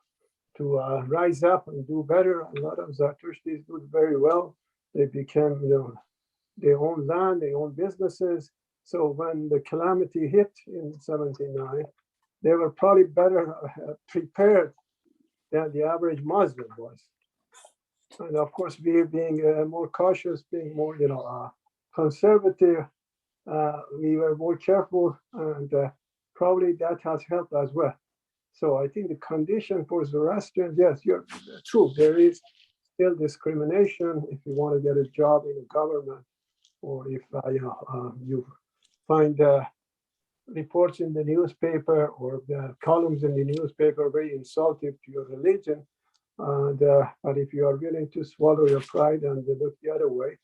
rise up and do better. A lot of Zartushtis do very well. They became, they own land, they own businesses. So when the calamity hit in 79, they were probably better prepared than the average Muslim was. And of course, we being more cautious, being more, conservative, we were more careful, and probably that has helped as well. So I think the condition for Zoroastrians, yes, you're true. There is still discrimination if you want to get a job in the government, or if you find reports in the newspaper or the columns in the newspaper very insulting to your religion. But if you are willing to swallow your pride and look the other way,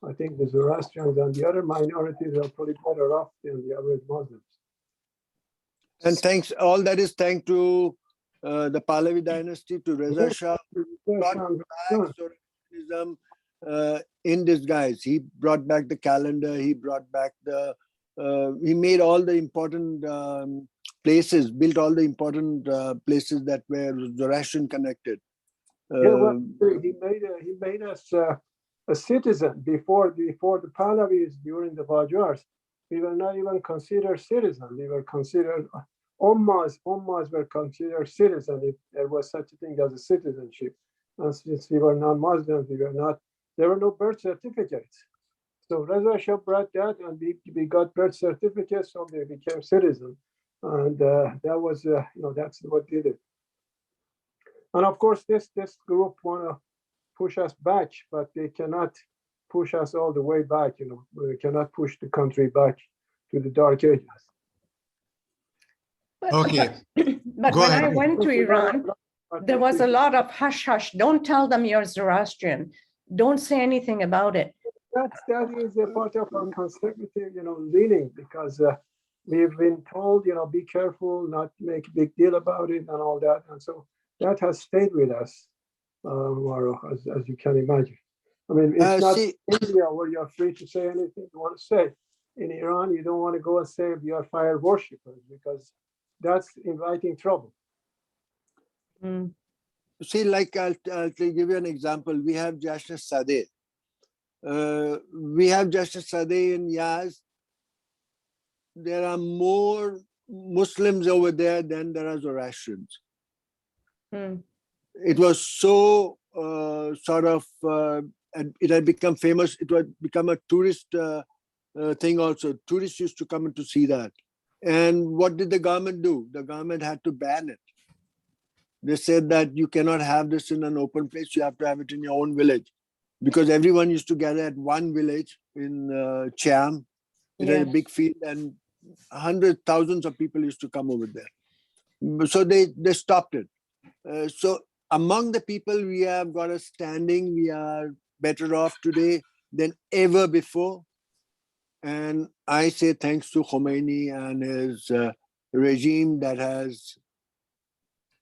I think the Zoroastrians and the other minorities are probably better off than the average Muslims.
And thanks, all that is thanks to the Pahlavi dynasty, to Reza Shah, who brought back Zoroastrianism in disguise. He brought back the calendar, he brought back he made all the important places, built all the important places that were Zoroastrian connected.
He made us a citizen before the Pahlavis during the Bajars. We were not even considered citizens. We were considered Ummas were considered citizens if there was such a thing as a citizenship. And since we were non-Muslims, there were no birth certificates. So Reza Shah brought that, and we got birth certificates, so they became citizens. And that was, that's what did it. And of course, this group want to push us back, but they cannot push us all the way back. We cannot push the country back to the dark ages.
Okay.
But
Go
when
ahead.
I went to Iran, there was a lot of hush hush. Don't tell them you're Zoroastrian. Don't say anything about it.
That is a part of our conservative, leaning, because we've been told, be careful, not make a big deal about it and all that. And so that has stayed with us, Maro, as you can imagine. I mean, it's not India where you're free to say anything you want to say. In Iran, you don't want to go and say we are fire worshippers, because that's inviting trouble.
Mm.
See, like I'll give you an example. We have Jashn Sadeh. We have Jashn Sadeh in Yaz. There are more Muslims over there than there are Zoroastrians.
Mm.
It was so it had become famous. It had become a tourist thing also. Tourists used to come in to see that. And what did the government do? The government had to ban it. They said that you cannot have this in an open place. You have to have it in your own village. Because everyone used to gather at one village in Cham. It had a big field, and hundreds, thousands of people used to come over there. So they stopped it. So among the people, we have got a standing. We are better off today than ever before. And I say thanks to Khomeini and his regime that has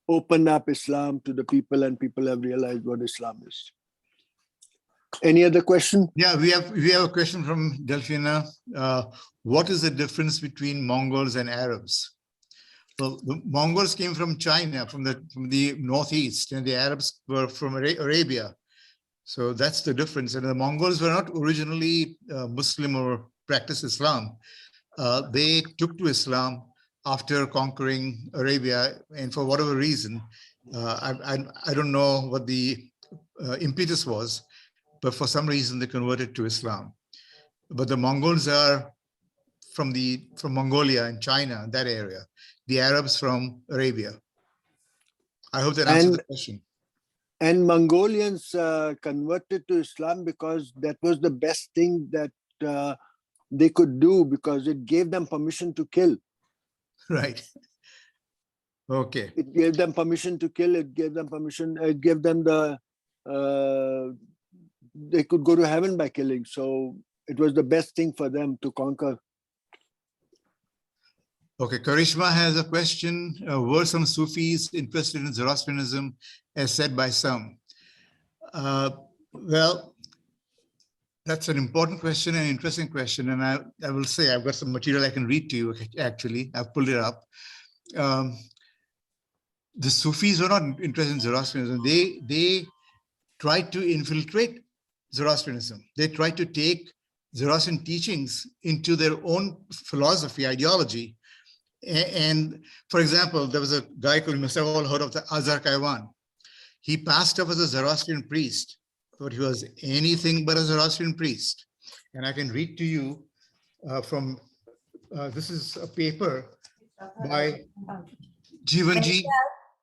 opened up Islam to the people, and people have realized what Islam is. Any other question?
Yeah, we have a question from Delphina. What is the difference between Mongols and Arabs? Well, the Mongols came from China, from the northeast, and the Arabs were from Arabia. So that's the difference. And the Mongols were not originally Muslim or practiced Islam. They took to Islam after conquering Arabia, and for whatever reason, I don't know what the impetus was, but for some reason they converted to Islam. But the Mongols are from Mongolia and China, that area. The Arabs from Arabia. I hope that answers the question.
And Mongolians converted to Islam because that was the best thing that they could do, because it gave them permission to kill.
Right. Okay.
It gave them permission to kill. It gave them permission. It gave them they could go to heaven by killing. So it was the best thing for them to conquer.
Okay, Karishma has a question. Were some Sufis interested in Zoroastrianism, as said by some? Well, that's an important question and interesting question. And I will say I've got some material I can read to you, actually. I've pulled it up. The Sufis were not interested in Zoroastrianism. They tried to infiltrate Zoroastrianism. They tried to take Zoroastrian teachings into their own philosophy, ideology. And for example, there was a guy called, you must have all heard of the Azar Kaiwan. He passed off as a Zoroastrian priest, but he was anything but a Zoroastrian priest. And I can read to you from, this is a paper by Jivanji.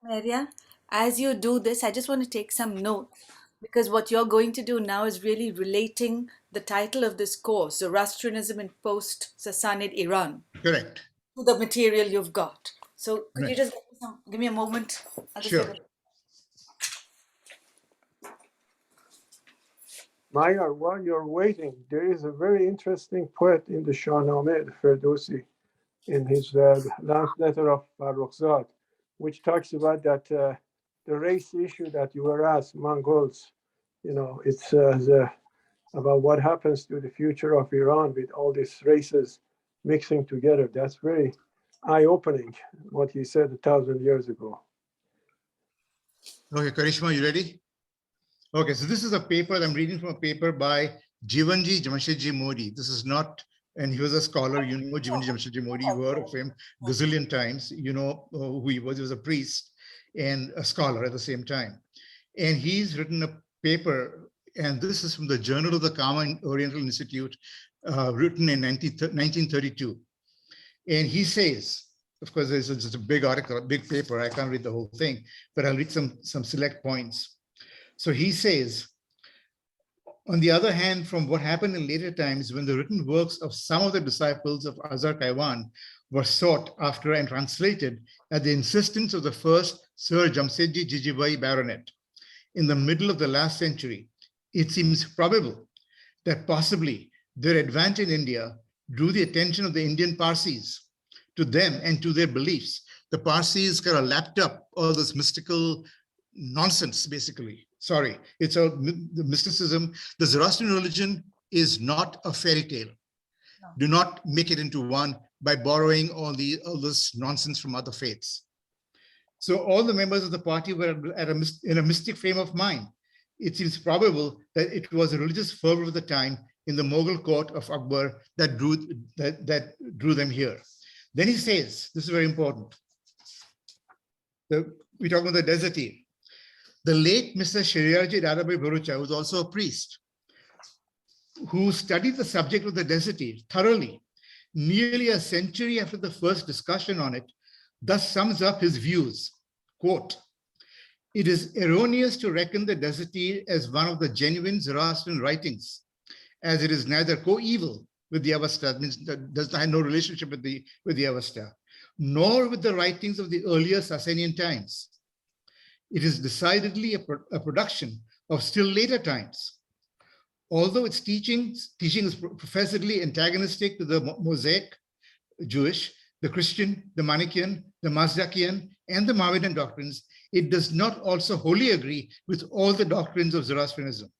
Maria, as you do this, I just want to take some notes, because what you're going to do now is really relating the title of this course, Zoroastrianism in Post-Sassanid Iran.
Correct.
To the material you've got. So could you just give me a moment?
Sure.
Mazyar, while you're waiting, there is a very interesting poet in the Shahnameh, Ferdowsi, in his last letter of Farrukhzad, which talks about that the race issue that you were asked, Mongols, it's about what happens to the future of Iran with all these races mixing together. That's very eye-opening, what he said 1,000 years ago.
Okay, Karishma, you ready? Okay, so this is a paper, I'm reading from a paper by Jivanji Jamshedji Modi. This is not, and he was a scholar, you know Jivanji Jamshedji Modi, you heard of him gazillion times, you know who he was a priest and a scholar at the same time. And he's written a paper, and this is from the Journal of the Kama Oriental Institute, written in 1932. And he says, of course, it's just a big article, a big paper. I can't read the whole thing, but I'll read some select points. So he says, on the other hand, from what happened in later times, when the written works of some of the disciples of Azar Kaiwan were sought after and translated at the insistence of the first Sir Jamshedji Jijibai Baronet in the middle of the last century, it seems probable that possibly their advent in India drew the attention of the Indian Parsis to them and to their beliefs. The Parsis kind of lapped up all this mystical nonsense, basically. Sorry, it's the mysticism. The Zoroastrian religion is not a fairy tale. No. Do not make it into one by borrowing all this nonsense from other faiths. So all the members of the party were in a mystic frame of mind. It seems probable that it was a religious fervor of the time in the Mughal court of Akbar that drew them here. Then he says, this is very important. We talk about the deserty. The late Mr. Shariarji Dadabai Bharucha, who was also a priest, who studied the subject of the deserty thoroughly, nearly a century after the first discussion on it, thus sums up his views, quote, "It is erroneous to reckon the deserty as one of the genuine Zoroastrian writings, as it is neither coeval with the Avesta, means that does not have no relationship with the Avesta, nor with the writings of the earlier Sasanian times. It is decidedly a production of still later times. Although its teaching is professedly antagonistic to the Mosaic Jewish, the Christian, the Manichaean, the Mazdakian, and the Mohammedan doctrines, it does not also wholly agree with all the doctrines of Zoroastrianism.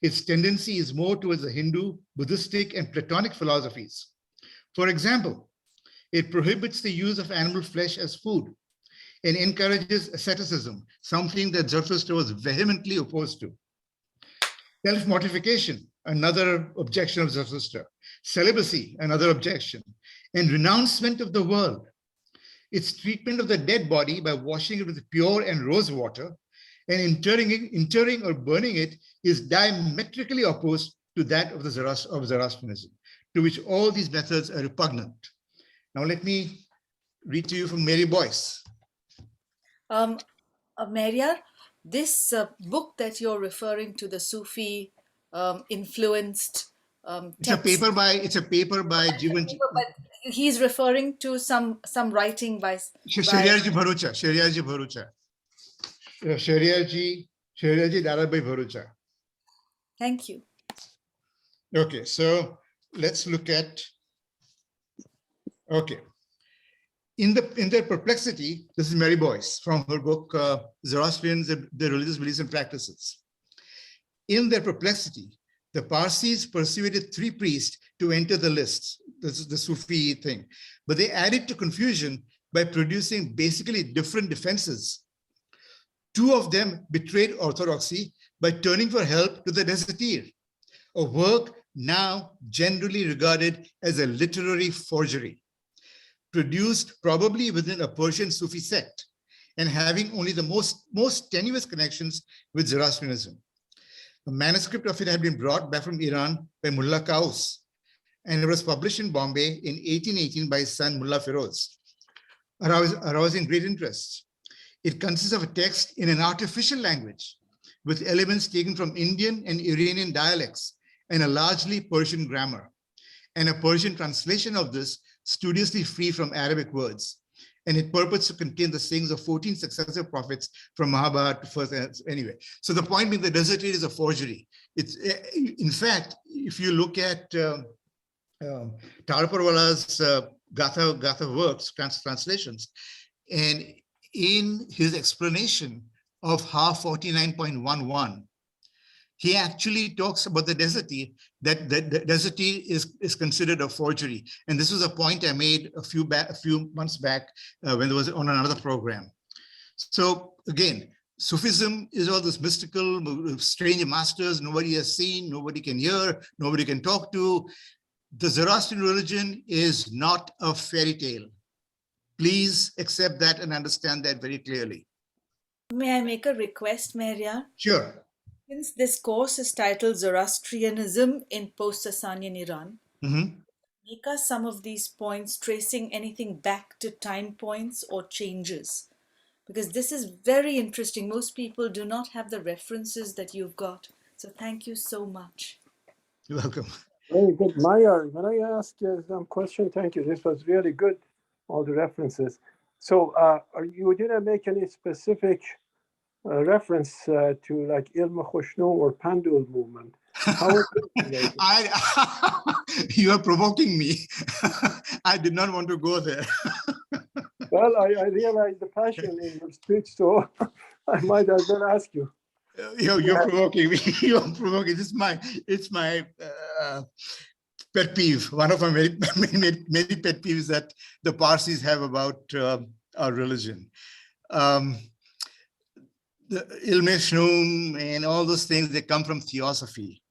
Its tendency is more towards the Hindu, Buddhistic, and Platonic philosophies. For example, it prohibits the use of animal flesh as food and encourages asceticism, something that Zarathustra was vehemently opposed to. Self-mortification, another objection of Zarathustra. Celibacy, another objection. And renouncement of the world. Its treatment of the dead body by washing it with pure and rose water and interring or burning it is diametrically opposed to that of Zoroastrianism, to which all these methods are repugnant. Now let me read to you from Mary Boyce.
Maryar, this book that you're referring to, the Sufi influenced
It's a paper by Jivan.
But he's referring to some writing by
Shariarji Bharucha. Shariarji Darabhai Bharucha.
Thank you.
Okay, so let's look at, okay. In their perplexity, this is Mary Boyce from her book, Zoroastrians, the Religious Beliefs and Practices. In their perplexity, the Parsis persuaded 3 priests to enter the list. This is the Sufi thing. But they added to confusion by producing basically different defenses. 2 of them betrayed orthodoxy by turning for help to the Desertir, a work now generally regarded as a literary forgery, produced probably within a Persian Sufi sect and having only the most tenuous connections with Zoroastrianism. A manuscript of it had been brought back from Iran by Mullah Qaus, and it was published in Bombay in 1818 by his son Mullah Feroz, arousing great interest. It consists of a text in an artificial language with elements taken from Indian and Iranian dialects and a largely Persian grammar, and a Persian translation of this studiously free from Arabic words. And it purports to contain the sayings of 14 successive prophets from Mahabharata to first, anyway. So the point being, the Desertir is a forgery. It's, in fact, if you look at Tarparwala's Gatha works, translations, and in his explanation of Ha 49.11, he actually talks about the Desertir, that the Desertir is considered a forgery. And this was a point I made a few months back when there was on another program. So again, Sufism is all this mystical, strange masters nobody has seen, nobody can hear, nobody can talk to. The Zoroastrian religion is not a fairy tale. Please accept that and understand that very clearly.
May I make a request, Maryar?
Sure.
Since this course is titled Zoroastrianism in post-Sasanian Iran, make us some of these points tracing anything back to time points or changes, because this is very interesting. Most people do not have the references that you've got. So thank you so much.
You're welcome.
Very good. Mazyar, when I ask some question, thank you. This was really good, all the references. So you didn't make any specific reference to like Ilm Khoshnu or Pandul movement. How is it
you are provoking me. I did not want to go there.
Well, I realize the passion in your speech, so I might as well ask you.
You're provoking me. You're provoking. It's my pet peeve. One of my many pet peeves that the Parsis have about our religion. The Ilm Shnum and all those things, they come from theosophy.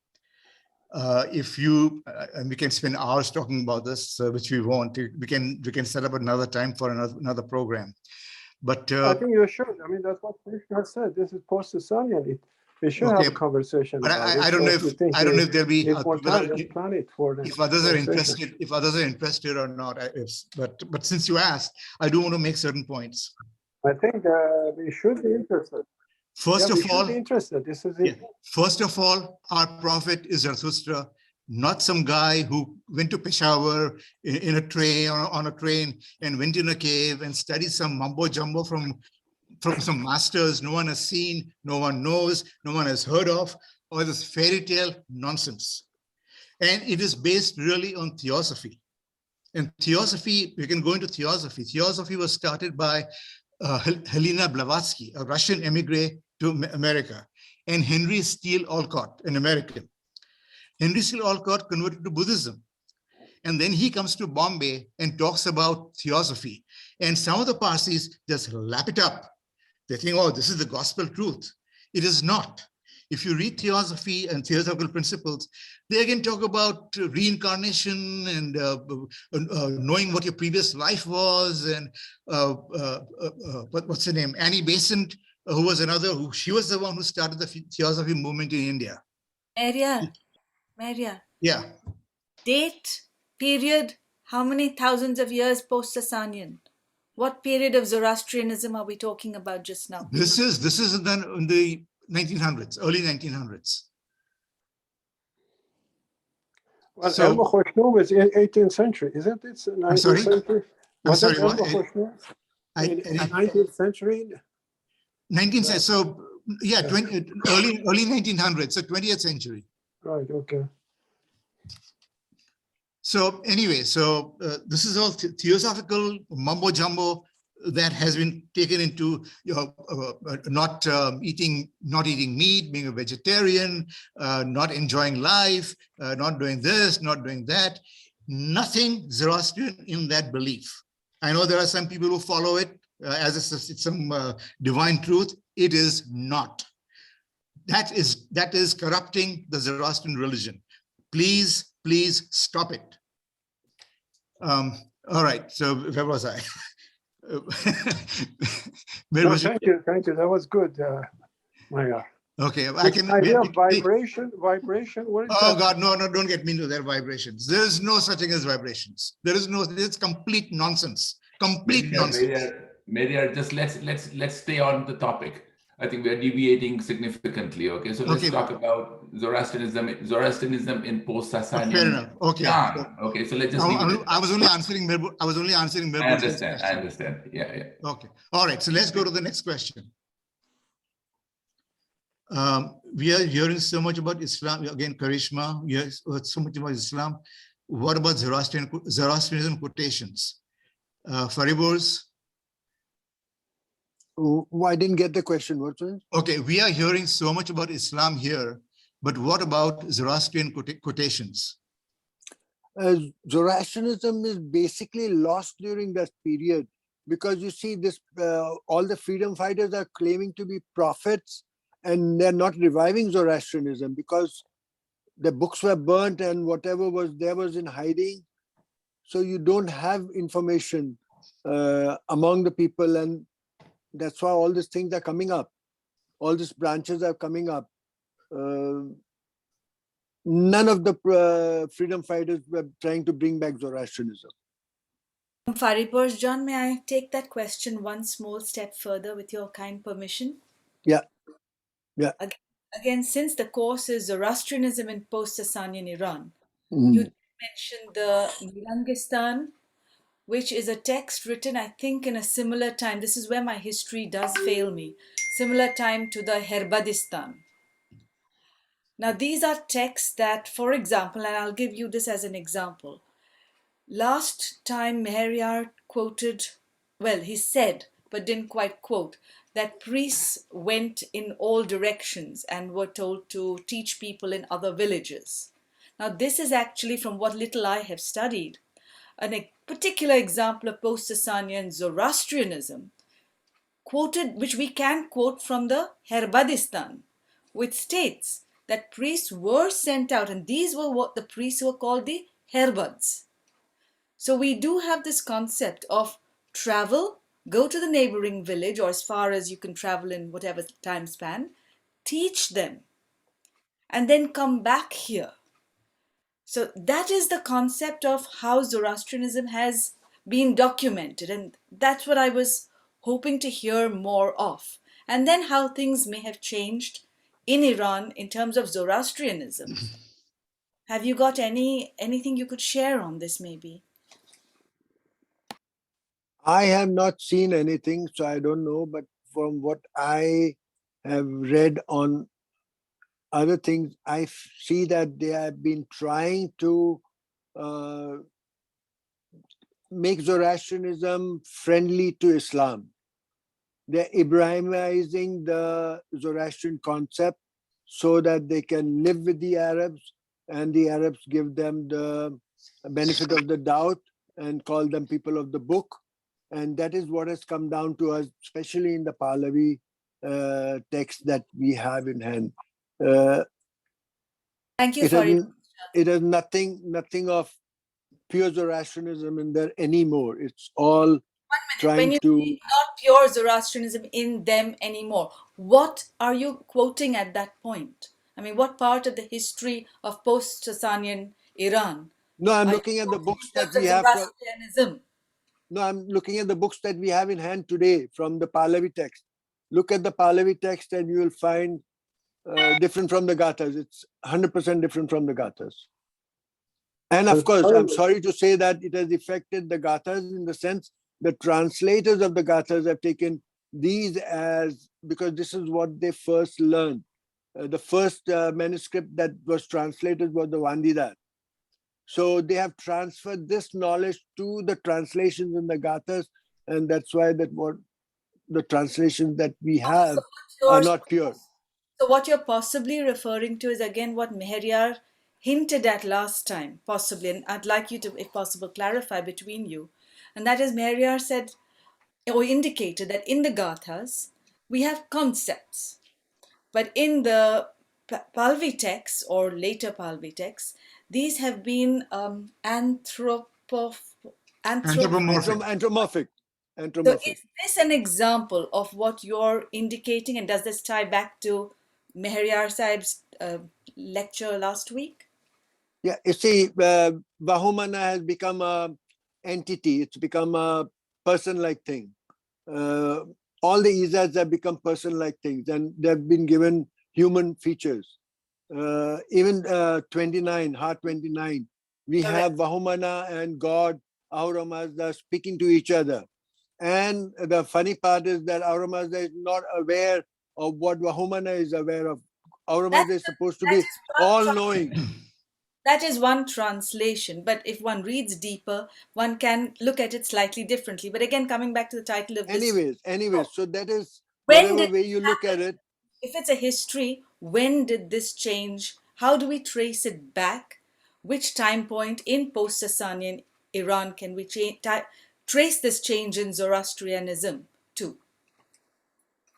If you, and we can spend hours talking about this, which we won't. We can set up another time for another program. But
I think you should. I mean, that's what Krishna said. This is post-Sasanian. We should have a conversation.
But I don't know if there'll be if others are interested. If others are interested or not. But since you asked, I do want to make certain points.
I think we should be interested.
First of all,
this is it.
First of all, our prophet is Zarathustra, not some guy who went to Peshawar in a train on a train and went in a cave and studied some mumbo jumbo from some masters no one has seen, no one knows, no one has heard of, or this fairy tale nonsense. And it is based really on theosophy. And theosophy, we can go into theosophy. Theosophy was started by Helena Blavatsky, a Russian emigre to America, and Henry Steele Olcott, an American. Henry Steele Olcott converted to Buddhism. And then he comes to Bombay and talks about theosophy. And some of the Parsis just lap it up. They think, oh, this is the gospel truth. It is not. If you read theosophy and theosophical principles, they again talk about reincarnation and knowing what your previous life was. And what's her name? Annie Besant, who was she was the one who started the theosophy movement in India.
Maria.
Yeah.
Date, period, how many thousands of years post-Sasanian? What period of Zoroastrianism are we talking about just now?
This is in the 1900s, early 1900s.
Well,
So-
Elba Khoshnoo is 18th century, isn't it? 19th
I'm sorry?
century?
I'm sorry,
Wasn't
what?
Elba Khoshnoo in 19th century?
19th century, so yeah, early 1900s, so 20th century.
Right, okay.
So anyway, this is all theosophical mumbo jumbo that has been taken into not eating meat, being a vegetarian, not enjoying life, not doing this, not doing that. Nothing Zoroastrian in that belief. I know there are some people who follow it as it's some divine truth. It is not. That is corrupting the Zoroastrian religion. Please stop it. All right, so where was I?
No, thank you. That was good, Maya.
Okay, I can.
Idea of vibration. What is
Oh
that?
God, no, don't get me into their vibrations. There is no such thing as vibrations. It's complete nonsense. Complete nonsense.
Mazyar, just let's stay on the topic. I think we are deviating significantly. Okay, so let's talk about Zoroastrianism in post-Sasanian.
Fair enough. Okay.
Okay, so let's just.
I was only answering.
I understand. Yeah.
Okay. All right. So let's go to the next question. We are hearing so much about Islam. Again, Karishma. We heard so much about Islam. What about Zoroastrianism quotations? Faribors?
Oh, I didn't get the question. What's it?
Okay, we are hearing so much about Islam here, but what about Zoroastrian quotations?
Zoroastrianism is basically lost during that period because you see this, all the freedom fighters are claiming to be prophets and they're not reviving Zoroastrianism because the books were burnt and whatever was there was in hiding. So you don't have information among the people, and that's why all these things are coming up. All these branches are coming up. None of the freedom fighters were trying to bring back Zoroastrianism.
Faripurs, John, may I take that question one small step further with your kind permission?
Yeah.
Again, since the course is Zoroastrianism in post-Sasanian Iran, you mentioned the Nilangistan, which is a text written, I think, in a similar time. This is where my history does fail me. Similar time to the Herbadistan. Now, these are texts that, for example, and I'll give you this as an example. Last time Mazyar quoted, well, he said, but didn't quite quote, that priests went in all directions and were told to teach people in other villages. Now, this is actually, from what little I have studied, a particular example of post-Sasanian Zoroastrianism, quoted, which we can quote from the Herbadistan, which states that priests were sent out, and these were what the priests were called the Herbads. So we do have this concept of travel, go to the neighboring village, or as far as you can travel in whatever time span, teach them, and then come back here. So that is the concept of how Zoroastrianism has been documented, and that's what I was hoping to hear more of. And then how things may have changed in Iran in terms of Zoroastrianism. Have you got anything you could share on this maybe?
I have not seen anything, so I don't know, but from what I have read on other things, I see that they have been trying to make Zoroastrianism friendly to Islam. They're Ibrahimizing the Zoroastrian concept so that they can live with the Arabs, and the Arabs give them the benefit of the doubt and call them people of the book. And that is what has come down to us, especially in the Pahlavi text that we have in hand.
Thank you,
It has,
Farid.
it has nothing of pure Zoroastrianism in there anymore. It's all
When
trying
you
to.
say not pure Zoroastrianism in them anymore, what are you quoting at that point? I mean, what part of the history of post-Sasanian Iran?
No, I'm
are you
looking at the
quoting
books
in
that
terms of
we have from.
Zoroastrianism?
No, I'm looking at the books that we have in hand today from the Pahlavi text. Look at the Pahlavi text and you will find different from the Gathas. It's 100% different from the Gathas. And of course, I'm sorry to say that it has affected the Gathas in the sense the translators of the Gathas have taken these as, because this is what they first learned. The first manuscript that was translated was the Vandidat. So they have transferred this knowledge to the translations in the Gathas, and that's why that what the translations that we have are not pure.
So what you're possibly referring to is again what Meheryar hinted at last time, possibly, and I'd like you to, if possible, clarify between you. And that is, Meheryar said or indicated that in the Gathas, we have concepts, but in the Pahlavi texts or later Pahlavi texts, these have been
Anthropomorphic.
So is this an example of what you're indicating, and does this tie back to Meheryar Sahib's lecture last week?
Yeah, you see, Bahumana has become an entity. It's become a person-like thing. All the Izzads have become person-like things, and they've been given human features. Even 29, Heart 29, we have Bahumana and God, Ahura Mazda, speaking to each other. And the funny part is that Ahura Mazda is not aware of what Bahumana is aware of. Ahura Mazda is supposed to be all-knowing.
That is one translation, but if one reads deeper, one can look at it slightly differently. But again, coming back to the title of this.
Anyways, so that is whatever way you look at it.
If it's a history, when did this change? How do we trace it back? Which time point in post-Sasanian Iran can we trace this change in Zoroastrianism to?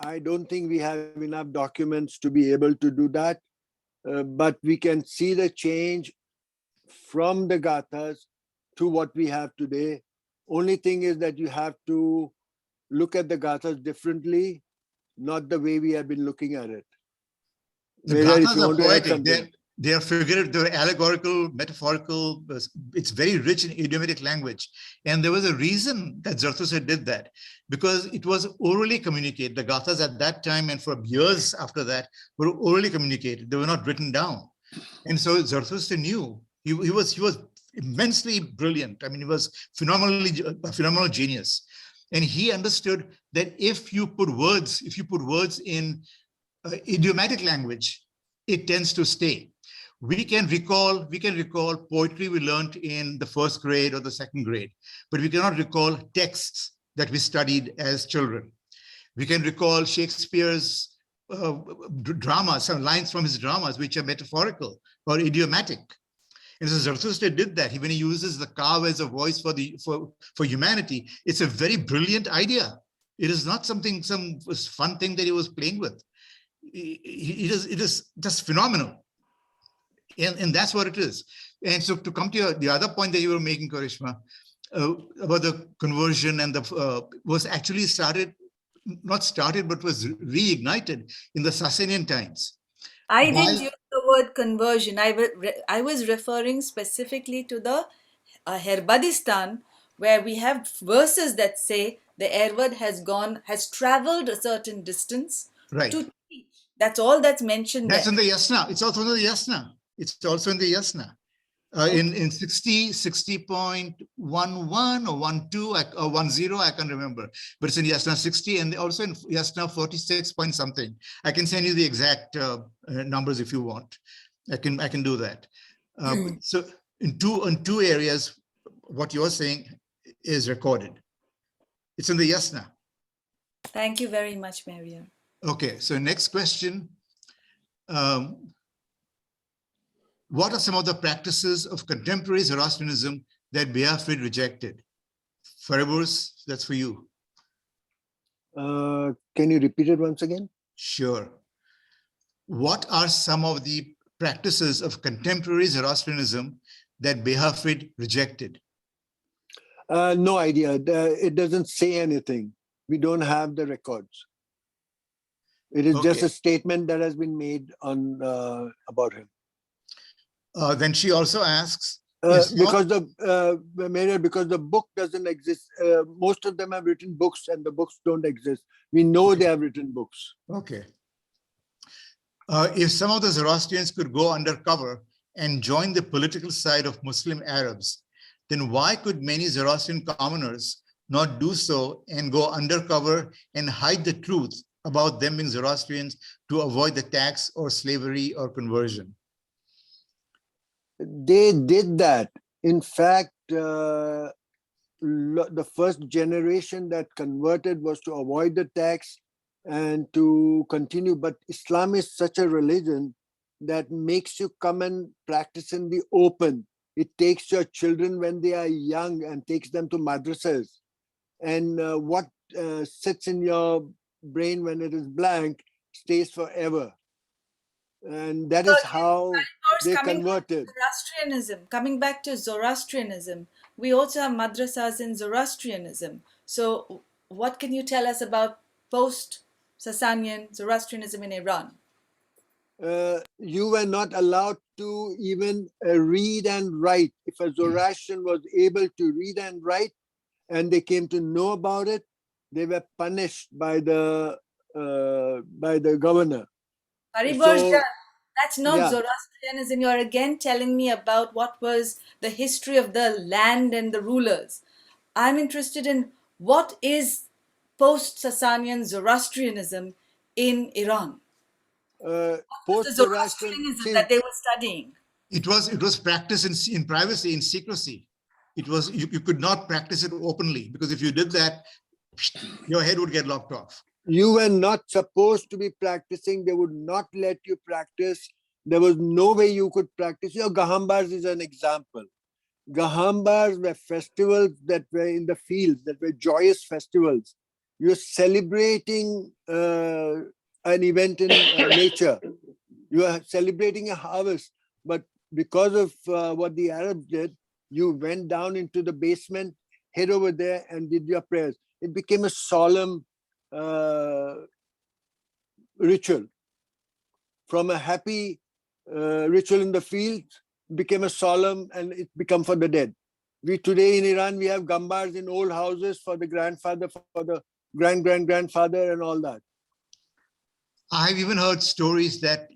I don't think we have enough documents to be able to do that. But we can see the change from the Gathas to what we have today. Only thing is that you have to look at the Gathas differently, not the way we have been looking at it.
The Gathas are poetic. They are figurative, they're allegorical, metaphorical. It's very rich in idiomatic language. And there was a reason that Zarathustra did that, because it was orally communicated. The Gathas at that time and for years after that were orally communicated. They were not written down. And so Zarathustra knew he was immensely brilliant. I mean, he was a phenomenal genius. And he understood that if you put words in idiomatic language, it tends to stay. We can recall poetry we learned in the first grade or the second grade, but we cannot recall texts that we studied as children. We can recall Shakespeare's dramas, some lines from his dramas, which are metaphorical or idiomatic. And so Zarathustra did that. When he uses the cow as a voice for humanity, it's a very brilliant idea. It is not some fun thing that he was playing with. It is just phenomenal. And that's what it is. And so to come to the other point that you were making, Karishma, about the conversion and was actually not started, but was reignited in the Sasanian times.
I didn't use the word conversion. I was referring specifically to the Herbadistan, where we have verses that say the Erwad has traveled a certain distance to teach. That's all that's mentioned
there. That's
there.
in the Yasna. It's also in the Yasna. It's also in the Yasna. In 60.11 or 12 or 10, I can't remember, but it's in Yasna 60 and also in Yasna 46 point something. I can send you the exact numbers if you want. I can do that. So in two areas, what you're saying is recorded. It's in the Yasna.
Thank you very much, Maria.
Okay, so next question. What are some of the practices of contemporary Zoroastrianism that Behafarid rejected? Fariburs, that's for you.
Can you repeat it once again?
Sure. What are some of the practices of contemporary Zoroastrianism that Behafarid rejected?
No idea. It doesn't say anything. We don't have the records. It is just
Okay.
a statement that has been made on about him.
Then she also asks, is
Because the book doesn't exist. Most of them have written books, and the books don't exist. We know they have written books.
okay. If some of the Zoroastrians could go undercover and join the political side of Muslim Arabs, then why could many Zoroastrian commoners not do so and go undercover and hide the truth about them being Zoroastrians to avoid the tax or slavery or conversion?
They did that. In fact, the first generation that converted was to avoid the tax and to continue. But Islam is such a religion that makes you come and practice in the open. It takes your children when they are young and takes them to madrasas. And what sits in your brain when it is blank stays forever. And that is how they converted.
Coming back to Zoroastrianism, we also have madrasas in Zoroastrianism. So what can you tell us about post-Sasanian Zoroastrianism in Iran?
You were not allowed to even read and write. If a Zoroastrian was able to read and write and they came to know about it, they were punished by the governor.
That's not Zoroastrianism. You're again telling me about what was the history of the land and the rulers. I'm interested in what is post-Sasanian Zoroastrianism in Iran. Post-Zoroastrianism that they were studying.
It was practiced in privacy, in secrecy. It was you could not practice it openly, because if you did that, your head would get lopped off.
You were not supposed to be practicing. They would not let you practice. There was no way you could practice. Gahambars is an example. Gahambars were festivals that were in the fields, that were joyous festivals. You're celebrating an event in nature. You are celebrating a harvest. But because of what the Arabs did, you went down into the basement, head over there and did your prayers. It became a solemn ritual. From a happy ritual in the field became a solemn, and it became for the dead. We today in Iran, we have gambars in old houses for the grandfather, for the grandfather and all that.
I've even heard stories that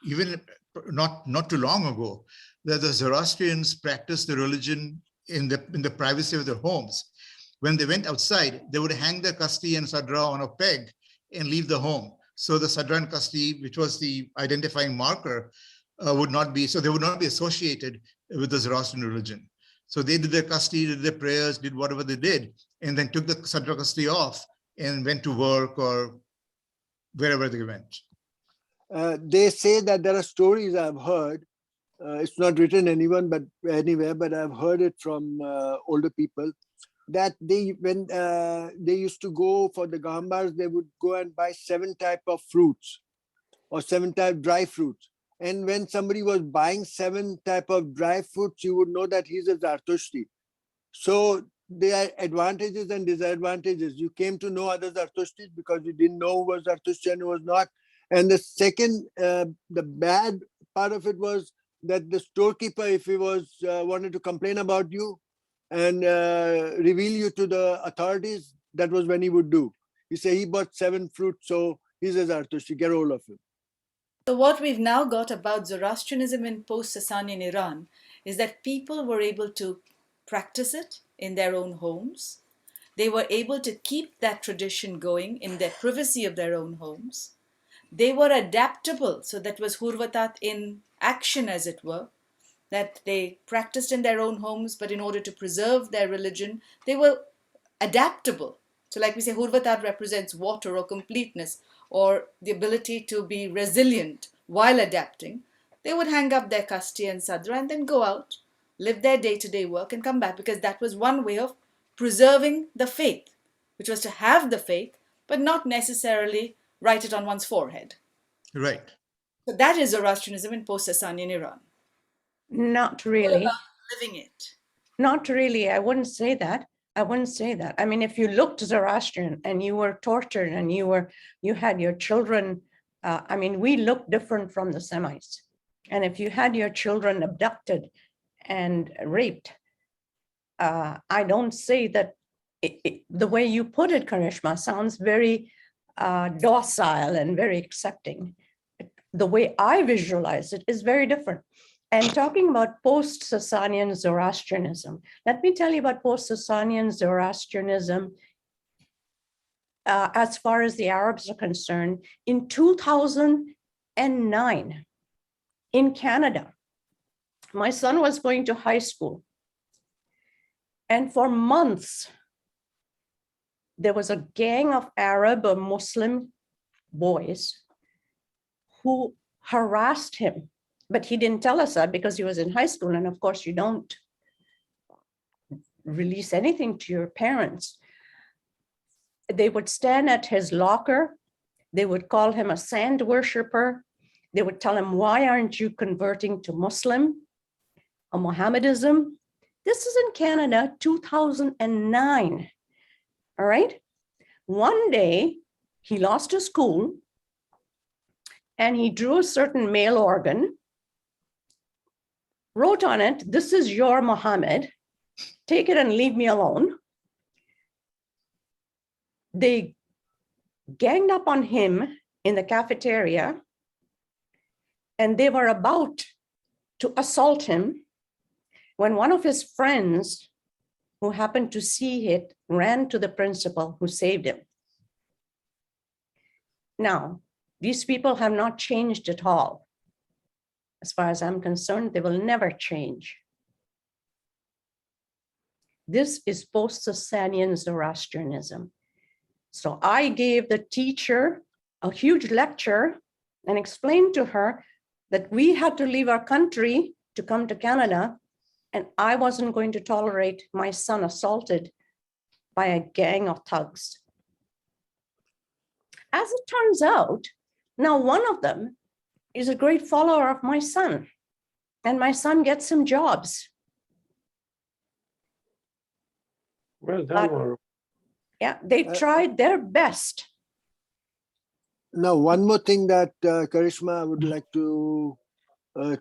even not too long ago, that the Zoroastrians practiced the religion in the privacy of their homes. When they went outside, they would hang their kasti and sadra on a peg and leave the home. So the sadra and kasti, which was the identifying marker, would not be associated with the Zoroastrian religion. So they did their kasti, did their prayers, did whatever they did, and then took the sadra kasti off and went to work or wherever they went.
They say that there are stories I've heard. It's not written anywhere, but I've heard it from older people, that when they used to go for the gambars, they would go and buy 7 types of fruits or 7 types of dry fruits. And when somebody was buying 7 types of dry fruits, you would know that he's a Zartushti. So there are advantages and disadvantages. You came to know other Zartushtis because you didn't know who was Zartushti and who was not. And the second, the bad part of it was that the storekeeper, if he was wanted to complain about you and reveal you to the authorities, that was when he would do. He say he bought 7 fruits, so he's a Zartushti, get hold of him.
So what we've now got about Zoroastrianism in post-Sasanian Iran is that people were able to practice it in their own homes. They were able to keep that tradition going in their privacy of their own homes. They were adaptable, so that was Hurvatat in action, as it were. that they practiced in their own homes, but in order to preserve their religion, they were adaptable. So like we say, Hurvatat represents water or completeness or the ability to be resilient while adapting. They would hang up their kasti and sadra and then go out, live their day-to-day work and come back, because that was one way of preserving the faith, which was to have the faith, but not necessarily write it on one's forehead.
Right.
So that is Zoroastrianism in post-Sasanian Iran.
Not
All
really.
about living it.
Not really. I wouldn't say that. I wouldn't say that. I mean, if you looked Zoroastrian and you were tortured and you had your children, I mean, we look different from the Semites. And if you had your children abducted and raped, I don't say that the way you put it, Karishma, sounds very docile and very accepting. The way I visualize it is very different. And talking about post-Sasanian Zoroastrianism, let me tell you about post-Sasanian Zoroastrianism as far as the Arabs are concerned. In 2009, in Canada, my son was going to high school. And for months, there was a gang of Arab or Muslim boys who harassed him. But he didn't tell us that because he was in high school. And of course, you don't release anything to your parents. They would stand at his locker. They would call him a sand worshiper. They would tell him, why aren't you converting to Muslim or Mohammedism? This is in Canada, 2009. All right. One day, he lost his school and he drew a certain male organ, wrote on it, "This is your Muhammad, take it and leave me alone." They ganged up on him in the cafeteria and they were about to assault him when one of his friends who happened to see it ran to the principal, who saved him. Now, these people have not changed at all. As far as I'm concerned, they will never change. This is post-Sasanian Zoroastrianism. So I gave the teacher a huge lecture and explained to her that we had to leave our country to come to Canada, and I wasn't going to tolerate my son assaulted by a gang of thugs. As it turns out, now one of them is a great follower of my son, and my son gets some jobs.
Well done, Maru.
Yeah, they tried their best.
Now, one more thing that Karishma, I would like to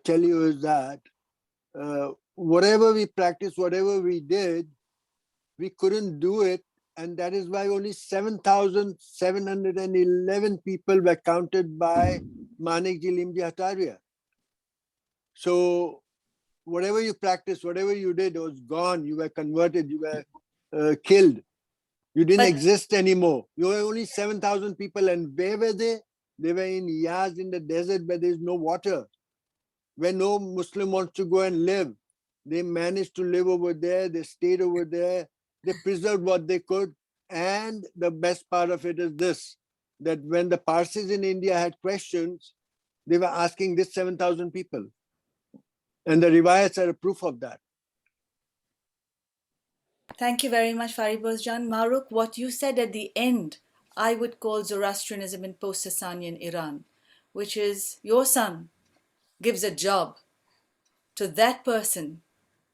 tell you is that whatever we practiced, whatever we did, we couldn't do it. And that is why only 7,711 people were counted by Manik Ji Limji Hataria. So whatever you practiced, whatever you did was gone. You were converted, you were killed. You didn't exist anymore. You were only 7,000 people. And where were they? They were in Yaz in the desert where there's no water, where no Muslim wants to go and live. They managed to live over there. They stayed over there. They preserved what they could. And the best part of it is this, that when the Parsis in India had questions, they were asking this 7,000 people. And the Riwayats are a proof of that.
Thank you very much, Faribazjan. Maruk, what you said at the end, I would call Zoroastrianism in post-Sasanian Iran, which is your son gives a job to that person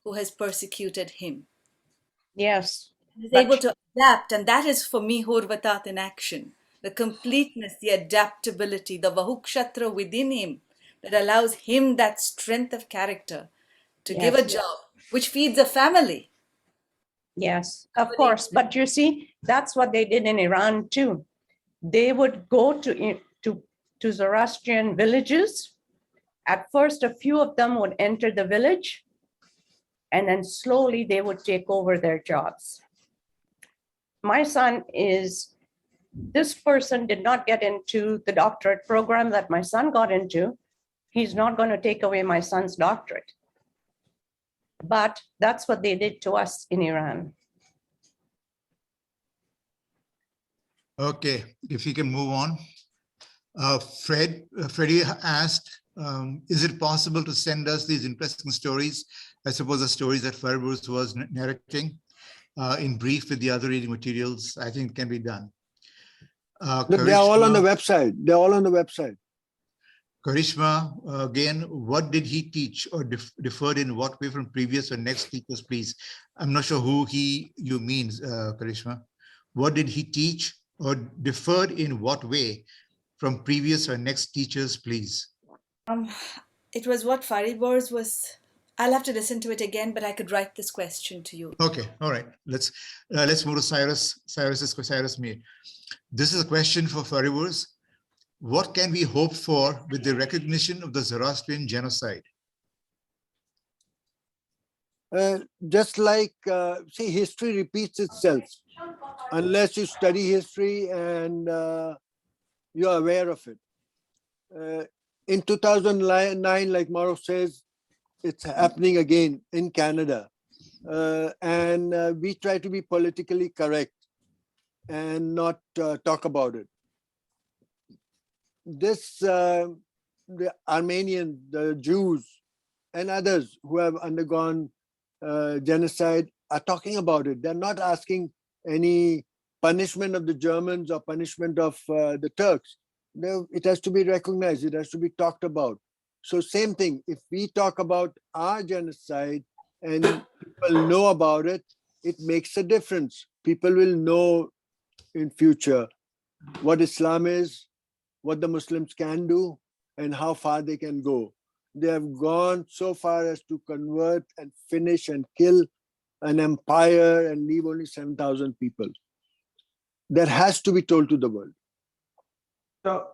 who has persecuted him.
Yes.
He's able to adapt, and that is for me Hurvatat in action. The completeness, the adaptability, the Vahukshatra within him that allows him that strength of character to give a job which feeds a family.
Yes, of course. But you see, that's what they did in Iran too. They would go to Zoroastrian villages. At first, a few of them would enter the village, and then slowly they would take over their jobs. My son this person did not get into the doctorate program that my son got into. He's not going to take away my son's doctorate. but that's what they did to us in Iran.
Okay, if we can move on. Freddie asked, is it possible to send us these interesting stories? I suppose the stories that Fariborz was narrating in brief with the other reading materials. I think it can be done.
They're all on the website. They're all on the website.
Karishma, again, what did he teach or differed in what way from previous or next teachers, please? I'm not sure who you mean, Karishma. What did he teach or differed in what way from previous or next teachers, please?
It was what Fariborz was. I'll have to listen to it again, but I could write this question to you.
Okay, all right. Let's move to Cyrus Mir. This is a question for Fariborz. What can we hope for with the recognition of the Zoroastrian genocide?
Just like, see, history repeats itself. Unless you study history and you're aware of it. In 2009, like Mauro says, it's happening again in Canada. And we try to be politically correct and not talk about it. This, the Armenians, the Jews, and others who have undergone genocide are talking about it. They're not asking any punishment of the Germans or punishment of the Turks. It has to be recognized. It has to be talked about. So same thing, if we talk about our genocide and people know about it, it makes a difference. People will know in future what Islam is, what the Muslims can do, and how far they can go. They have gone so far as to convert and finish and kill an empire and leave only 7,000 people. That has to be told to the world.
So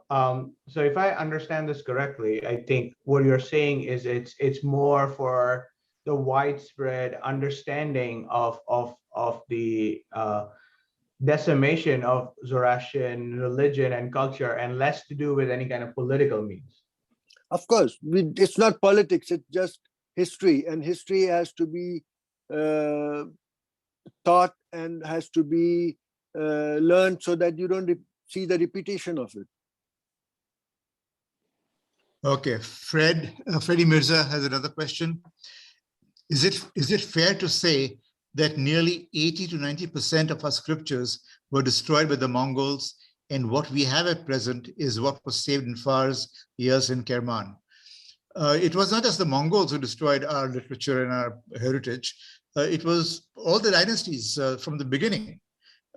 if I understand this correctly, I think what you're saying is it's more for the widespread understanding of the decimation of Zoroastrian religion and culture, and less to do with any kind of political means.
Of course, it's not politics, it's just history, and history has to be taught and has to be learned so that you don't see the repetition of it.
Okay, Freddie Mirza has another question. Is it fair to say that nearly 80 to 90% of our scriptures were destroyed by the Mongols, and what we have at present is what was saved in Fars, Yezd, and Kerman? It was not just the Mongols who destroyed our literature and our heritage. It was all the dynasties from the beginning,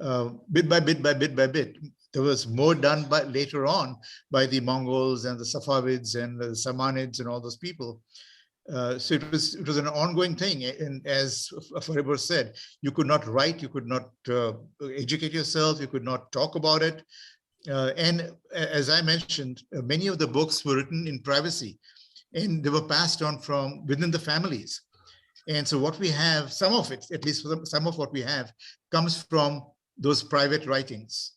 bit by bit by bit by bit. There was more done later on by the Mongols and the Safavids and the Samanids and all those people. So it was an ongoing thing. And as Fariborz said, you could not write, you could not educate yourself, you could not talk about it. And as I mentioned, many of the books were written in privacy, and they were passed on from within the families. And so what we have, some of it, at least some of what we have, comes from those private writings.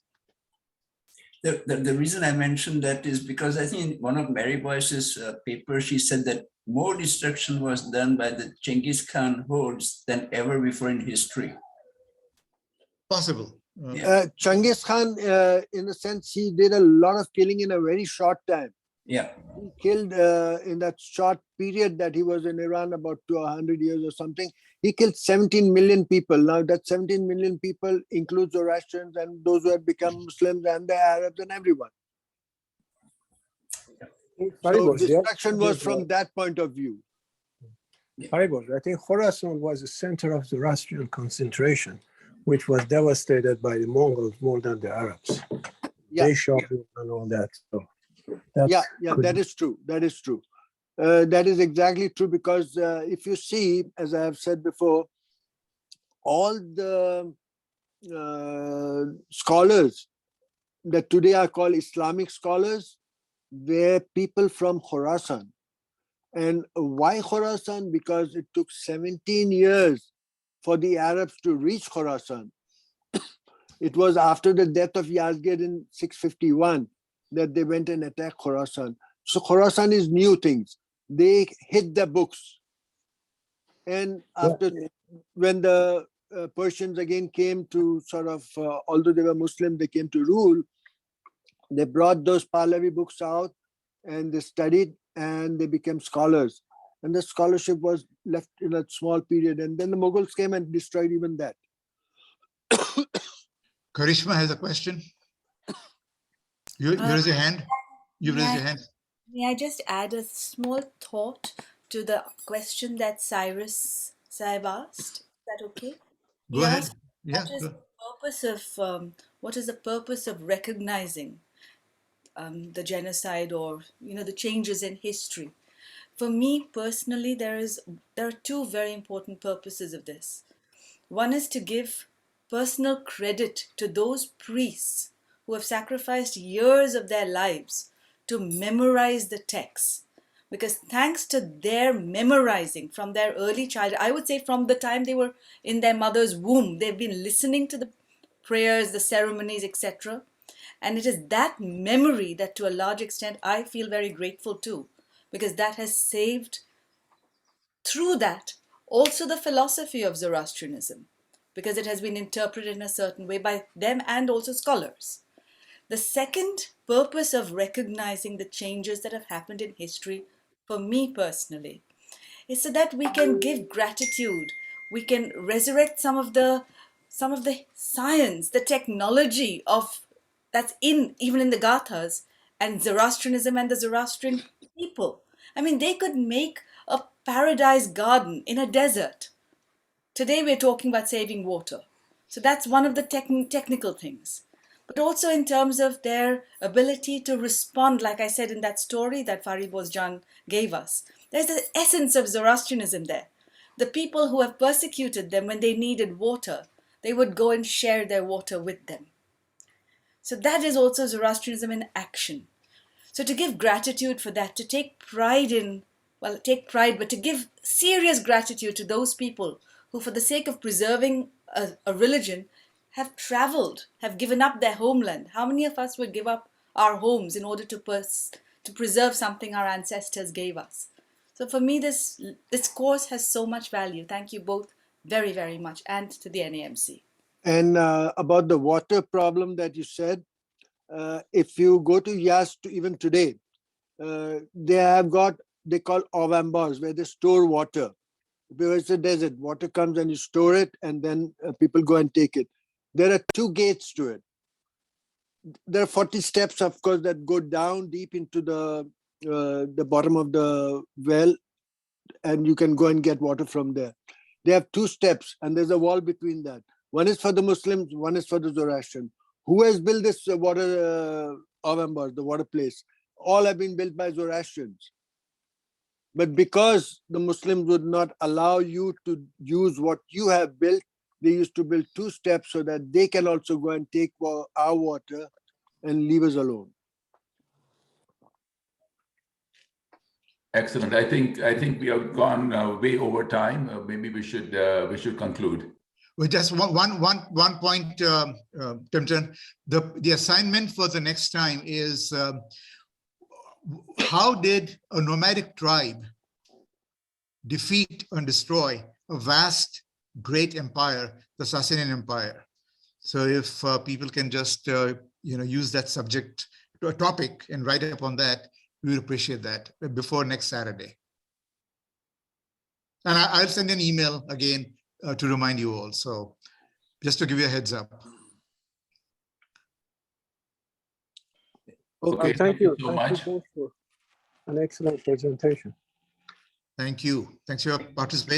The reason I mentioned that is because I think in one of Mary Boyce's papers, she said that more destruction was done by the Genghis Khan hordes than ever before in history.
Possible.
Genghis Khan, in a sense, he did a lot of killing in a very short time.
Yeah.
He killed in that short period that he was in Iran, about 200 years or something. He killed 17 million people. Now that 17 million people includes Zoroastrians and those who had become Muslims and the Arabs and everyone. So destruction was from that point of view.
Fariborz, I think Khorasan was the center of Zoroastrian concentration, which was devastated by the Mongols more than the Arabs.
Yeah.
They shot it and all that. So
Yeah, that is true. That is true. That is exactly true, because if you see, as I have said before, all the scholars that today are called Islamic scholars were people from Khorasan. And why Khorasan? Because it took 17 years for the Arabs to reach Khorasan. It was after the death of Yazd in 651 that they went and attacked Khorasan. So Khorasan is new things. They hid the books. And after, when the Persians again came to sort of, although they were Muslim, they came to rule, they brought those Pahlavi books out and they studied and they became scholars. And the scholarship was left in a small period. And then the Mughals came and destroyed even that.
Karishma has a question. You raise your hand. You raise your hand.
May I just add a small thought to the question that Cyrus Saib asked? Is that okay?
Go ahead. Yeah.
What is the purpose of recognizing the genocide, or the changes in history? For me personally, there are two very important purposes of this. One is to give personal credit to those priests who have sacrificed years of their lives to memorize the texts. Because thanks to their memorizing from their early childhood, I would say from the time they were in their mother's womb, they've been listening to the prayers, the ceremonies, etc. And it is that memory that to a large extent I feel very grateful to, because that has saved, through that, also the philosophy of Zoroastrianism, because it has been interpreted in a certain way by them and also scholars. The second purpose of recognizing the changes that have happened in history, for me personally, is so that we can give gratitude. We can resurrect some of the science, the technology that's even in the Gathas, and Zoroastrianism and the Zoroastrian people. I mean, they could make a paradise garden in a desert. Today we're talking about saving water. So that's one of the technical things. But also in terms of their ability to respond, like I said in that story that Farid Bozjan gave us. There's the essence of Zoroastrianism there. The people who have persecuted them when they needed water, they would go and share their water with them. So that is also Zoroastrianism in action. So to give gratitude for that, to take pride, but to give serious gratitude to those people who, for the sake of preserving a religion, have traveled, have given up their homeland. How many of us would give up our homes in order to preserve something our ancestors gave us? So for me, this course has so much value. Thank you both very, very much, and to the NAMC.
And about the water problem that you said, if you go to Yazd even today, they call ovambars, where they store water. Because it's a desert, water comes and you store it, and then people go and take it. There are two gates to it. There are 40 steps, of course, that go down deep into the bottom of the well, and you can go and get water from there. They have two steps, and there's a wall between that. One is for the Muslims, one is for the Zoroastrian. Who has built this water ovambar, the water place? All have been built by Zoroastrians. But because the Muslims would not allow you to use what you have built, they used to build two steps so that they can also go and take our water and leave us alone.
Excellent. I think we have gone way over time. Maybe we should conclude.
Well, just one point, Timton. The assignment for the next time is how did a nomadic tribe defeat and destroy a vast, great empire, the Sasanian Empire? So if people can just use that subject to a topic and write up on that, we would appreciate that before next Saturday. And I'll send an email again to remind you all. So just to give you a heads up.
Okay, thank you
so much.
Thank you both for an excellent presentation.
Thank you. Thanks for your participation.